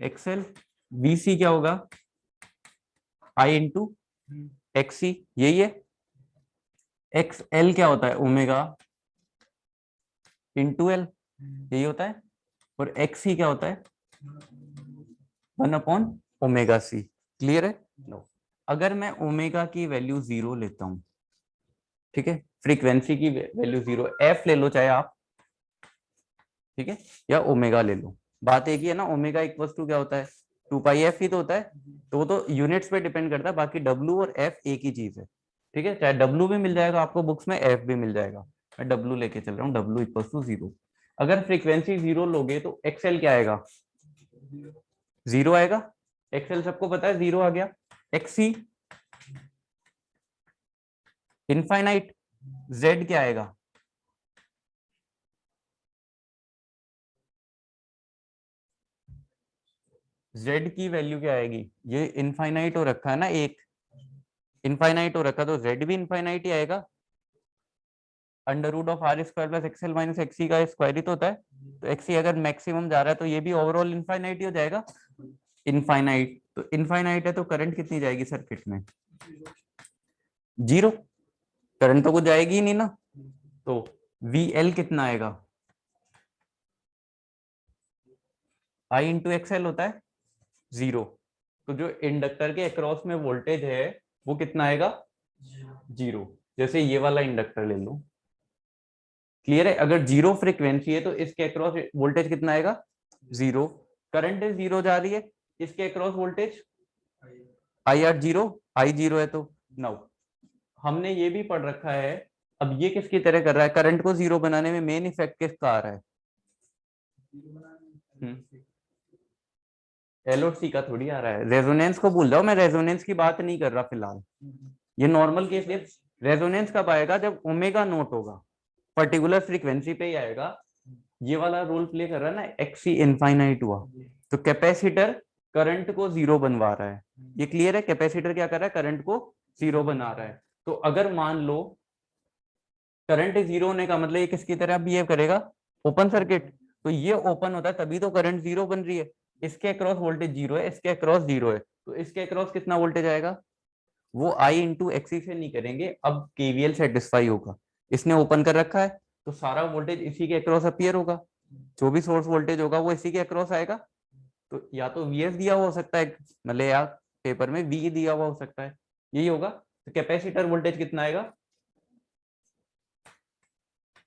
XL. VC क्या होगा? I इंटू एक्सी, यही है। XL क्या होता है? ओमेगा इंटू एल, यही होता है। और XC क्या होता है? 1/ओमेगा C, क्लियर है। नो, अगर मैं ओमेगा की वैल्यू 0 लेता हूं, ठीक है, फ्रीक्वेंसी की वैल्यू 0, एफ ले लो चाहे आप, ठीक है, या ओमेगा ले लो, बात एक ही है ना। ओमेगा इक्वल्स टू क्या होता है? 2πf ही तो होता है, तो वो तो यूनिट्स पे डिपेंड करता है, बाकी W और F एक ही चीज है, ठीक है। चाहे W भी मिल जाएगा आपको बुक्स में, F भी मिल जाएगा, मैं W लेके चल रहा हूँ, W इक्वल्स टू 0। अगर फ्रीक्वेंसी 0 लोगे तो एक्सएल क्या आएगा, 0 आएगा। एक्सएल सबको पता है 0 आ गया। एक्सी इनफाइनाइट, जेड क्या आएगा, जेड की वैल्यू क्या आएगी, ये इनफाइनाइट हो रखा है ना, एक इनफाइनाइट हो रखा तो जेड भी इनफाइनाइट ही आएगा। Under root of R square plus XL minus XC का स्क्वायर ही तो होता है, तो एक्सी अगर मैक्सिमम जा रहा है तो ये भी ओवरऑल इनफाइनाइट ही हो जाएगा। इनफाइनाइट, तो इनफाइनाइट है तो करंट कितनी जाएगी सर्किट में, 0। करंट तो कुछ जाएगी ही नहीं ना, तो वी एल कितना आएगा, आई इंटू एक्सएल होता है 0। तो जो इंडक्टर के अक्रॉस में वोल्टेज है वो कितना आएगा, 0। जैसे ये वाला इंडक्टर ले लो, क्लियर है, अगर 0 फ्रीक्वेंसी है तो इसके अक्रॉस वोल्टेज कितना आएगा, 0। करंट 0 जा रही है, इसके अक्रॉस वोल्टेज आई आर 0, आई 0 है तो नाउ हमने ये भी पढ़ रखा है। अब ये किसकी तरह कर रहा है, करंट को 0 बनाने में मेन इफेक्ट किसका आ रहा है, एल और सी का थोड़ी आ रहा है। रेजोनेंस को भूल जाओ, मैं रेजोनेंस की बात नहीं कर रहा फिलहाल, ये नॉर्मल केस है। रेजोनेंस कब आएगा, जब ओमेगा नोट होगा, पर्टिकुलर फ्रीक्वेंसी पे ही आएगा। ये वाला रोल प्ले कर रहा है ना, एक्सी इनफाइनाइट हुआ तो कैपेसिटर करंट को 0 बनवा रहा है। ये क्लियर है, कैपेसिटर क्या कर रहा है, करंट को 0 बना रहा है। तो अगर मान लो करंट 0 होने का मतलब ये किसकी तरह बिहेव करेगा, ओपन सर्किट। तो ये ओपन होता है तभी तो करंट 0 बन रही है। इसके अक्रॉस वोल्टेज 0 है, इसके अक्रॉस 0 है, तो इसके अक्रॉस कितना वोल्टेज आएगा, वो आई इंटू एक्सी से नहीं करेंगे, अब केवीएल सेटिस्फाई होगा। इसने ओपन कर रखा है तो सारा वोल्टेज इसी के अक्रॉस अपीयर होगा, जो भी सोर्स वोल्टेज होगा वो इसी के अक्रॉस आएगा। तो या तो वीएस दिया हुआ हो सकता है, मतलब या पेपर में वी दिया हुआ हो सकता है, यही होगा। तो कैपेसिटर वोल्टेज कितना आएगा,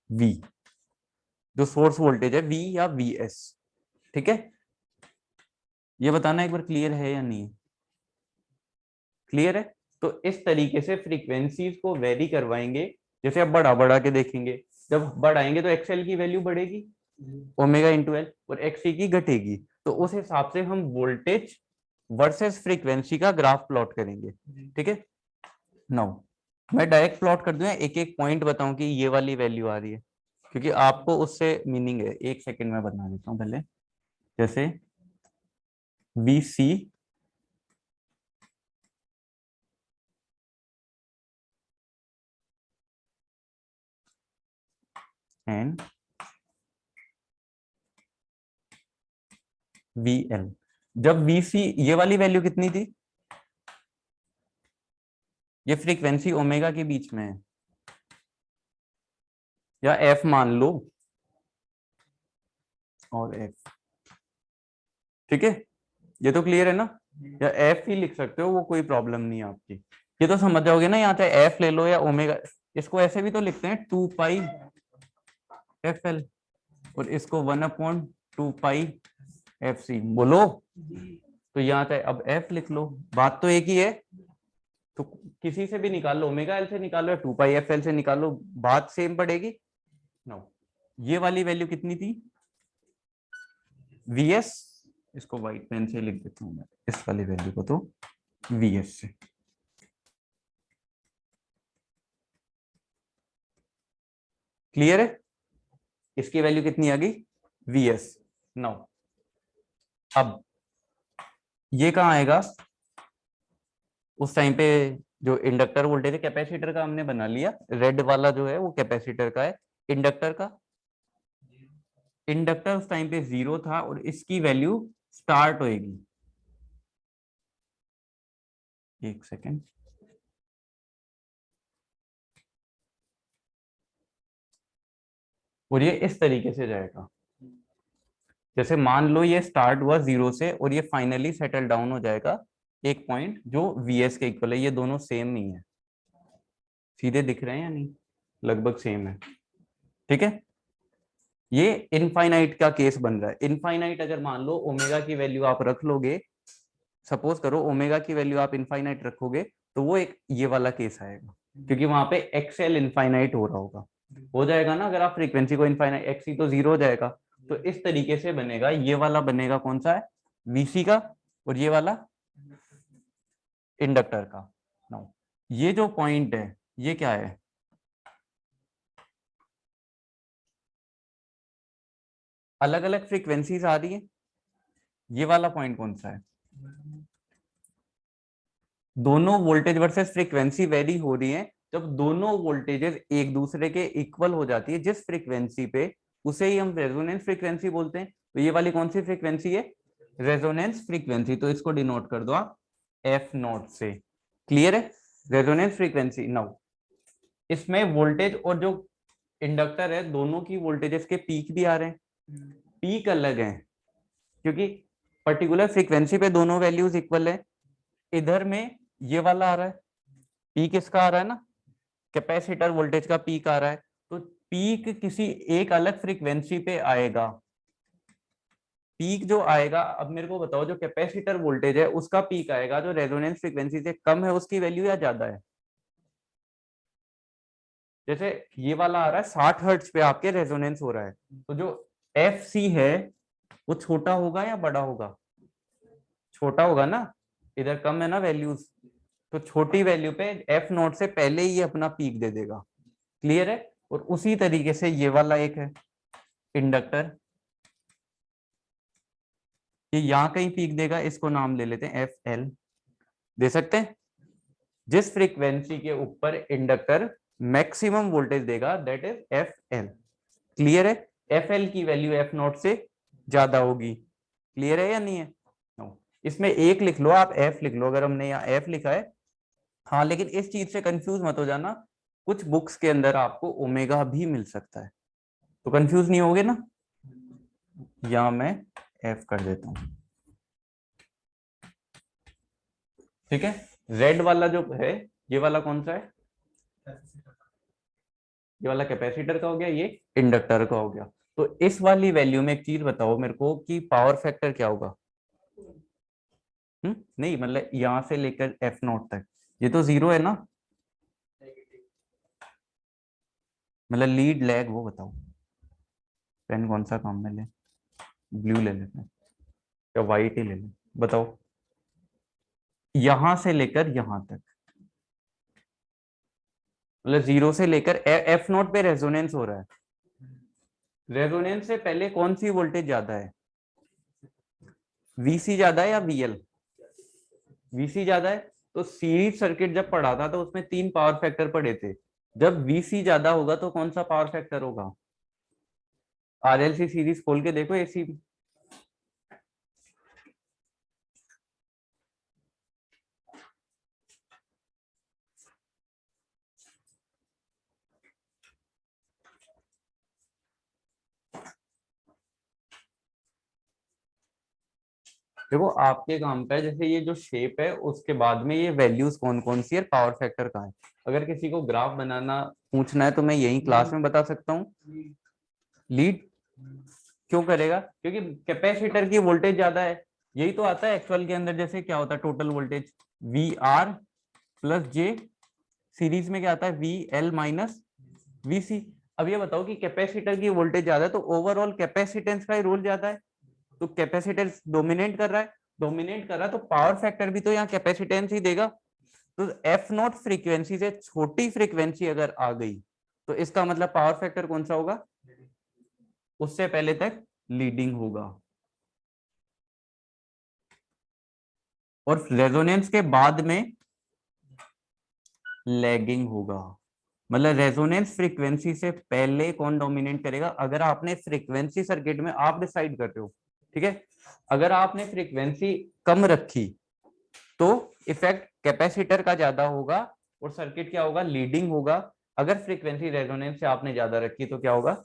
वी, जो सोर्स वोल्टेज है वी या वी एस। ठीक है, ये बताना एक बार क्लियर है या नहीं, क्लियर है। तो इस तरीके से फ्रीक्वेंसीज को वेरी करवाएंगे। जैसे अब बढ़ा बढ़ा के देखेंगे, जब बढ़ाएंगे तो एक्सएल की वैल्यू बढ़ेगी ओमेगा इंटू एल, और एक्सी की घटेगी। तो उस हिसाब से हम वोल्टेज वर्सेस फ्रीक्वेंसी का ग्राफ प्लॉट करेंगे। ठीक है, नाउ मैं डायरेक्ट प्लॉट कर दूं या एक एक पॉइंट बताऊं कि ये वाली वैल्यू आ रही है, क्योंकि आपको उससे मीनिंग है। एक सेकंड में बता देता हूँ पहले। जैसे B C and V L, जब वी सी ये वाली वैल्यू कितनी थी, ये फ्रीक्वेंसी ओमेगा के बीच में है, या एफ मान लो और एफ। ठीक है, ये तो क्लियर है ना, या एफ ही लिख सकते हो, वो कोई प्रॉब्लम नहीं है आपकी। ये तो समझ जाओगे ना, यहाँ चाहे एफ ले लो या ओमेगा, इसको ऐसे भी तो लिखते हैं 2 पाई एफ एल, और इसको 1/2 पाई एफ सी, बोलो। तो यहाँ चाहे अब एफ लिख लो, बात तो एक ही है। तो किसी से भी निकाल लो, ओमेगा एल से निकालो या 2 पाई एफ एल से निकालो, बात सेम पड़ेगी। नो, ये वाली वैल्यू कितनी थी, वी एस, इसको व्हाइट पेन से लिख देता हूँ मैं, इस वाली वैल्यू को तो वी एस से। क्लियर है, इसकी वैल्यू कितनी आ गई, वी एस। नो, अब ये कहाँ आएगा, उस टाइम पे जो इंडक्टर वोल्टेज है, कैपेसिटर का हमने बना लिया, रेड वाला जो है वो कैपेसिटर का है, इंडक्टर का, इंडक्टर उस टाइम पे 0 था और इसकी वैल्यू स्टार्ट होएगी, एक सेकेंड, और ये इस तरीके से जाएगा। जैसे मान लो ये स्टार्ट हुआ 0 से और ये फाइनली सेटल डाउन हो जाएगा एक पॉइंट जो वीएस के इक्वल है। ये दोनों सेम ही है, सीधे दिख रहे हैं या नहीं, लगभग सेम है। ठीक है, ये इनफाइनाइट का केस बन रहा है। इनफाइनाइट अगर मान लो ओमेगा की वैल्यू आप रख लोगे, सपोज करो ओमेगा की वैल्यू आप इनफाइनाइट रखोगे, तो वो एक ये वाला केस आएगा, क्योंकि वहां पे एक्सएल इनफाइनाइट हो रहा होगा। हो जाएगा ना, अगर आप फ्रीक्वेंसी को इनफाइनाइट एक्सी तो जीरो हो जाएगा। तो इस तरीके से बनेगा, ये वाला बनेगा कौन सा है, वीसी का, और ये वाला इंडक्टर का। नाउ ये जो पॉइंट है ये क्या है, अलग अलग फ्रीक्वेंसीज आ रही है, ये वाला पॉइंट कौन सा है, दोनों वोल्टेज वर्सेस फ्रीक्वेंसी वेरी हो रही है। जब दोनों वोल्टेजेस एक दूसरे के इक्वल हो जाती है जिस फ्रीक्वेंसी पे, उसे ही हम रेजोनेंस फ्रीक्वेंसी बोलते हैं। तो ये वाली कौन सी फ्रीक्वेंसी है, रेजोनेंस फ्रीक्वेंसी। तो इसको डिनोट कर दो आप एफ नॉट से। क्लियर है, रेजोनेंस फ्रीक्वेंसी। नाउ इसमें वोल्टेज और जो इंडक्टर है दोनों की वोल्टेजेस के पीक भी आ रहे हैं, पीक अलग है क्योंकि पर्टिकुलर फ्रीक्वेंसी पे दोनों वैल्यूज इक्वल है। इधर में ये वाला आ रहा है, पीक इसका आ रहा है ना, कैपेसिटर वोल्टेज का पीक आ रहा है। तो पीक किसी एक अलग फ्रीक्वेंसी पे आएगा, पीक जो आएगा, अब मेरे को बताओ जो कैपेसिटर वोल्टेज है उसका पीक आएगा जो रेजोनेंस फ्रीक्वेंसी से कम है उसकी वैल्यू या ज्यादा है। जैसे ये वाला आ रहा है 60 हर्ट्ज पे आपके रेजोनेंस हो रहा है, तो जो एफ सी है वो छोटा होगा या बड़ा होगा, छोटा होगा ना, इधर कम है ना वैल्यूज, तो छोटी वैल्यू पे एफ नोट से पहले ही अपना पीक दे देगा। क्लियर है। और उसी तरीके से ये वाला एक है इंडक्टर, ये यहां कहीं पीक देगा, इसको नाम ले लेते हैं एफ एल, दे सकते हैं। जिस फ्रीक्वेंसी के ऊपर इंडक्टर मैक्सिमम वोल्टेज देगा that is F L. Clear है, एफ एल की वैल्यू एफ नोट से ज्यादा होगी। क्लियर है या नहीं है, no. इसमें एक लिख लो आप, एफ लिख लो अगर हमने यहाँ एफ लिखा है। हाँ लेकिन इस चीज से कंफ्यूज मत हो जाना, कुछ बुक्स के अंदर आपको ओमेगा भी मिल सकता है, तो कंफ्यूज नहीं होगे ना। यहां मैं एफ कर देता हूं, ठीक है। रेड वाला जो है, ये वाला कौन सा है, ये वाला कैपेसिटर का हो गया, ये इंडक्टर का हो गया। तो इस वाली वैल्यू में एक चीज बताओ मेरे को कि पावर फैक्टर क्या होगा। नहीं मतलब यहां से लेकर एफ नॉट तक ये तो जीरो है ना, मतलब लीड लैग वो बताओ। पेन कौन सा काम में ले, ब्लू ले लेते हैं या व्हाइट ही ले लें, बताओ। यहां से लेकर यहां तक, मतलब जीरो से लेकर एफ नॉट पे रेजोनेंस हो रहा है, रेजोनेंस से पहले कौन सी वोल्टेज ज्यादा है, वीसी ज्यादा है या वीएल, वीसी ज्यादा है। तो सीरीज सर्किट जब पढ़ा था तो उसमें 3 पावर फैक्टर पढ़े थे, जब वीसी ज्यादा होगा तो कौन सा पावर फैक्टर होगा, आरएलसी सीरीज खोल के देखो एसी। देखो आपके काम पे है, जैसे ये जो शेप है उसके बाद में ये वैल्यूज कौन कौन सी है, पावर फैक्टर कहाँ है। अगर किसी को ग्राफ बनाना पूछना है तो मैं यही क्लास में बता सकता हूँ। लीड क्यों करेगा, क्योंकि कैपेसिटर की वोल्टेज ज्यादा है, यही तो आता है एक्चुअल के अंदर। जैसे क्या होता है total voltage V R plus J, series में क्या आता है V L minus V C. अब ये बताओ कि कैपेसिटर की वोल्टेज ज्यादा है तो ओवरऑल कैपेसिटेंस का ही रोल ज्यादा है, तो कैपेसिटेंस डोमिनेट कर रहा है, डोमिनेट कर रहा है तो पावर फैक्टर भी तो यहाँ कैपेसिटेंस ही देगा। तो एफ नॉट फ्रीक्वेंसी से छोटी फ्रीक्वेंसी अगर आ गई तो इसका मतलब पावर फैक्टर कौन सा होगा, उससे पहले तक लीडिंग होगा, और रेजोनेंस के बाद में लैगिंग होगा। मतलब रेजोनेंस फ्रीक्वेंसी से पहले कौन डोमिनेट करेगा, अगर आपने फ्रीक्वेंसी सर्किट में आप डिसाइड कर रहे हो, ठीक है। अगर आपने फ्रीक्वेंसी कम रखी तो इफेक्ट कैपेसिटर का ज्यादा होगा और सर्किट क्या होगा, लीडिंग होगा। अगर फ्रीक्वेंसी रेजोनेंस से आपने ज्यादा रखी तो क्या होगा,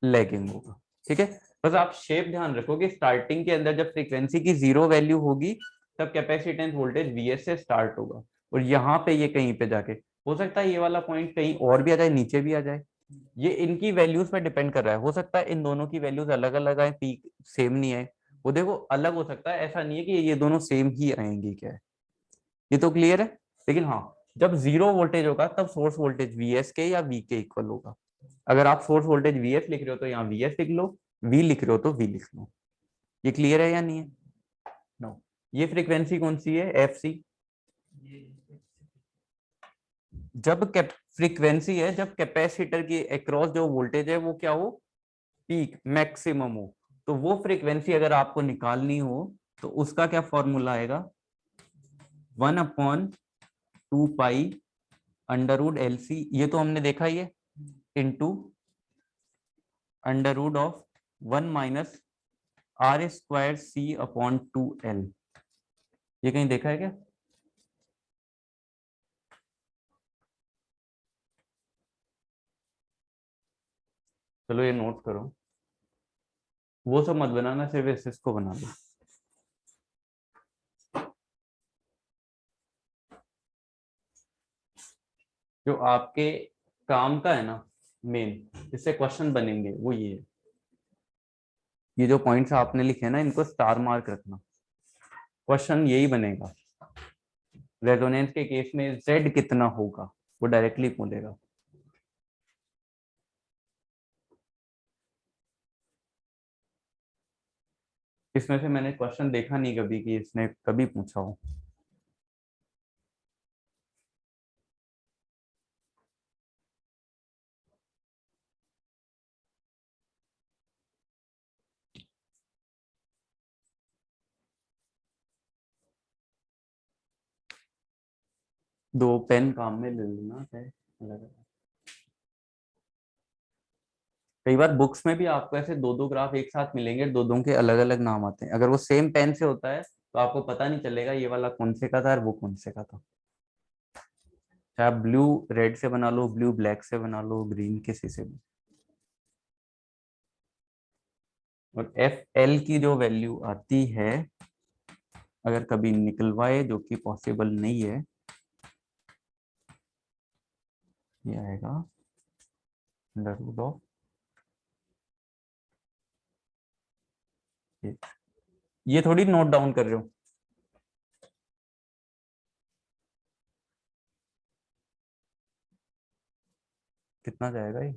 लैगिंग होगा। ठीक है, बस आप शेप ध्यान रखो कि स्टार्टिंग के अंदर जब फ्रीक्वेंसी की 0 वैल्यू होगी तब कैपेसिटेंस वोल्टेज Vs से स्टार्ट होगा, और यहाँ पे ये कहीं पे जाके हो सकता है ये वाला पॉइंट कहीं और भी आ जाए, नीचे भी आ जाए। ये इनकी वैल्यूज पे डिपेंड कर रहा है, हो सकता है इन दोनों की वैल्यूज अलग अलग आए, पीक सेम नहीं आए। वो देखो अलग हो सकता है, ऐसा नहीं है कि ये दोनों सेम ही आएंगी, क्या है ये तो क्लियर है। लेकिन हाँ, जब 0 वोल्टेज होगा तब सोर्स वोल्टेज Vs के या V के इक्वल होगा। अगर आप सोर्स वोल्टेज VS लिख रहे हो तो यहाँ VS लिख लो, V लिख रहे हो तो V लिख लो। ये क्लियर है या नहीं है? नो। ये फ्रीक्वेंसी कौन सी है? FC। जब फ्रीक्वेंसी है जब कैपेसिटर की अक्रॉस जो वोल्टेज है वो क्या हो? पीक मैक्सिमम हो। तो वो फ्रीक्वेंसी अगर आपको निकालनी हो तो उसका क्या फॉर्मूला आएगा? 1/2 पाई ये तो हमने देखा ही है, इंटू √(1 - R²C/2L। ये कहीं देखा है क्या? चलो ये नोट करो, वो सब मत बनाना, सिर्फ इसको बना लो। जो आपके काम का है ना मेन, जिससे क्वेश्चन बनेंगे वो ये है। ये जो पॉइंट्स आपने लिखे हैं ना इनको स्टार मार्क रखना, क्वेश्चन यही बनेगा। रेजोनेंस के केस में Z कितना होगा वो डायरेक्टली पूछेगा। इसमें से मैंने क्वेश्चन देखा नहीं कभी कि इसने कभी पूछा हो। दो पेन काम में ले लेना है अलग अलग। कई बार बुक्स में भी आपको ऐसे दो दो ग्राफ एक साथ मिलेंगे, दो दो के अलग अलग नाम आते हैं। अगर वो सेम पेन से होता है तो आपको पता नहीं चलेगा ये वाला कौन से का था और वो कौन से का था। चाहे आप ब्लू रेड से बना लो, ब्लू ब्लैक से बना लो, ग्रीन किसी से भी। और FL की जो वैल्यू आती है, अगर कभी निकलवाए, जो कि पॉसिबल नहीं है, ये आएगा √(, ये थोड़ी नोट डाउन कर रहे हो। कितना जाएगा ये?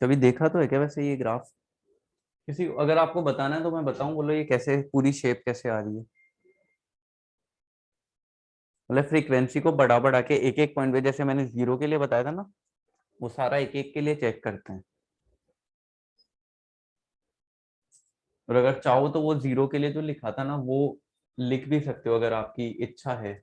कभी देखा तो है क्या वैसे ये ग्राफ? किसी अगर आपको बताना है तो मैं बताऊं, बोलो ये कैसे पूरी शेप कैसे आ रही है। मतलब फ्रीक्वेंसी को बढ़ा बढ़ा के एक एक पॉइंट पे, जैसे मैंने 0 के लिए बताया था ना, वो सारा एक एक के लिए चेक करते हैं। और अगर चाहो तो वो 0 के लिए जो लिखा था ना वो लिख भी सकते हो अगर आपकी इच्छा है।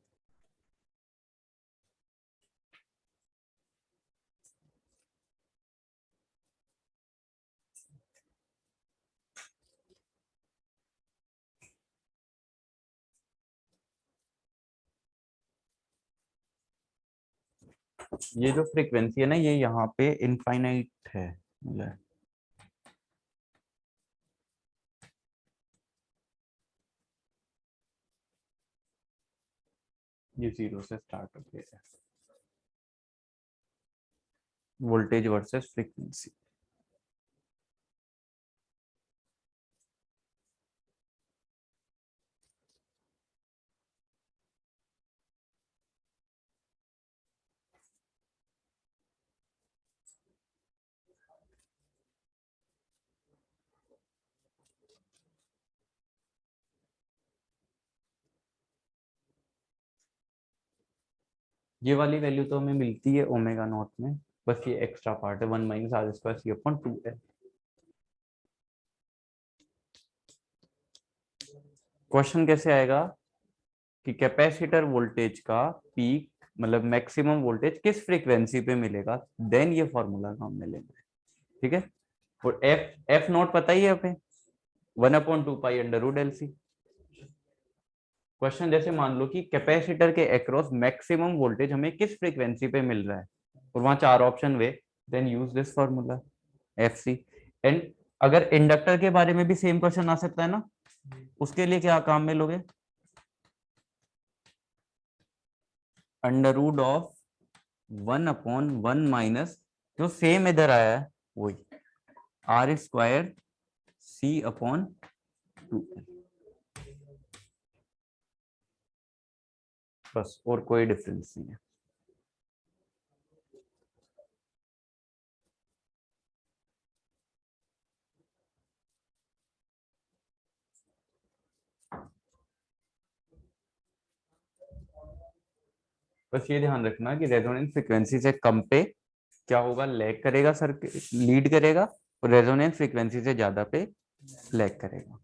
ये जो फ्रीक्वेंसी है ना ये यहाँ पे इनफाइनाइट है, मतलब ये 0 से स्टार्ट होती है। Voltage versus frequency. ये वाली वैल्यू तो हमें मिलती है ओमेगा नॉट में, बस ये एक्स्ट्रा पार्ट है 1 - R²C/2। क्वेश्चन कैसे आएगा कि कैपेसिटर वोल्टेज का पीक मतलब मैक्सिमम वोल्टेज किस फ्रीक्वेंसी पे मिलेगा, देन ये फॉर्मूला काम में लेंगे। ठीक है। और एफ नॉट पता ही है हमें, 1/2 pi under root LC। Question जैसे मान लो कि कैपेसिटर के अक्रॉस मैक्सिमम वोल्टेज हमें किस फ्रीक्वेंसी पे मिल रहा है, और वहां 4 ऑप्शन वे, then use this formula FC। And अगर इंडक्टर के बारे में भी सेम क्वेश्चन आ सकता है ना, उसके लिए क्या काम में लोगे? अंडर रूट ऑफ 1/1 माइनस जो सेम इधर आया है वही आर स्क्वायर C/2, बस और कोई डिफरेंस नहीं है। बस ये ध्यान रखना कि रेजोनेंस फ्रीक्वेंसी से कम पे क्या होगा, लैग करेगा, सर्किट लीड करेगा, और रेजोनेंस फ्रीक्वेंसी से ज्यादा पे लैग करेगा।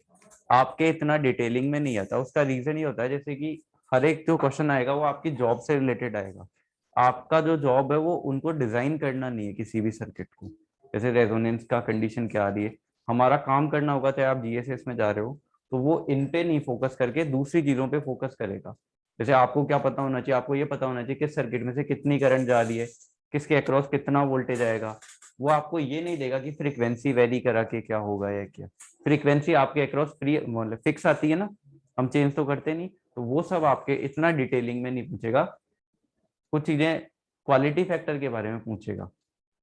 आपके इतना डिटेलिंग में नहीं आता, उसका रीजन ये होता है जैसे कि हर एक जो क्वेश्चन आएगा वो आपकी जॉब से रिलेटेड आएगा। आपका जो जॉब है वो उनको डिजाइन करना नहीं है किसी भी सर्किट को, जैसे रेजोनेंस का कंडीशन क्या आ रही है। हमारा काम करना होगा, चाहे आप जीएसएस में जा रहे हो तो वो इन पे नहीं फोकस करके दूसरी चीजों पे फोकस करेगा। जैसे आपको क्या पता होना चाहिए, आपको ये पता होना चाहिए किस सर्किट में से कितनी करंट जा रही है, किसके अक्रॉस कितना वोल्टेज आएगा। वो आपको ये नहीं देगा कि फ्रीक्वेंसी वेरी करा के क्या होगा या क्या। फ्रीक्वेंसी आपके अक्रॉस फ्री मतलब फिक्स आती है ना, हम चेंज तो करते नहीं, तो वो सब आपके इतना डिटेलिंग में नहीं पूछेगा। कुछ चीजें क्वालिटी फैक्टर के बारे में पूछेगा,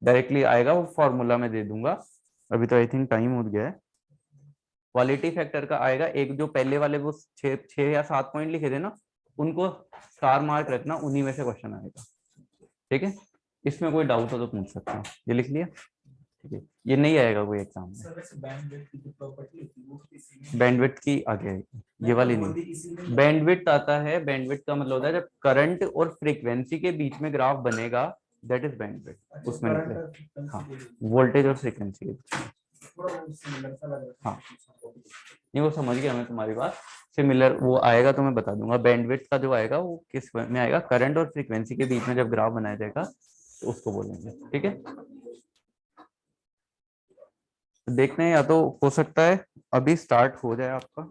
डायरेक्टली आएगा, वो फॉर्मूला में दे दूंगा। अभी तो आई थिंक टाइम हो गया है। क्वालिटी फैक्टर का आएगा, एक जो पहले वाले वो 6 या 7 पॉइंट लिखे थे ना, उनको स्टार मार्क रखना, उन्हीं में से क्वेश्चन आएगा। ठीक है, इसमें कोई डाउट हो तो पूछ सकते हैं। ये लिख लिया, ठीक है, ये नहीं आएगा कोई एग्जाम में। बैंडविड्थ की आगे आएगी, ये वाली नहीं। बैंडविड्थ आता है, बैंडविड्थ का मतलब होता है जब करंट और फ्रीक्वेंसी के बीच में ग्राफ बनेगा, दैट इज बैंडविड्थ। उसमें निकले हाँ, वोल्टेज और फ्रीक्वेंसी के बीच में। हाँ, नहीं वो समझ गया मैं तुम्हारी बात। सिमिलर वो आएगा तो मैं बता दूंगा। बैंडविड्थ का जो आएगा वो किस में आएगा, करंट और फ्रीक्वेंसी के बीच में जब ग्राफ बनाया जाएगा तो उसको बोलेंगे। ठीक है, देखते हैं, या तो हो सकता है अभी स्टार्ट हो जाए आपका।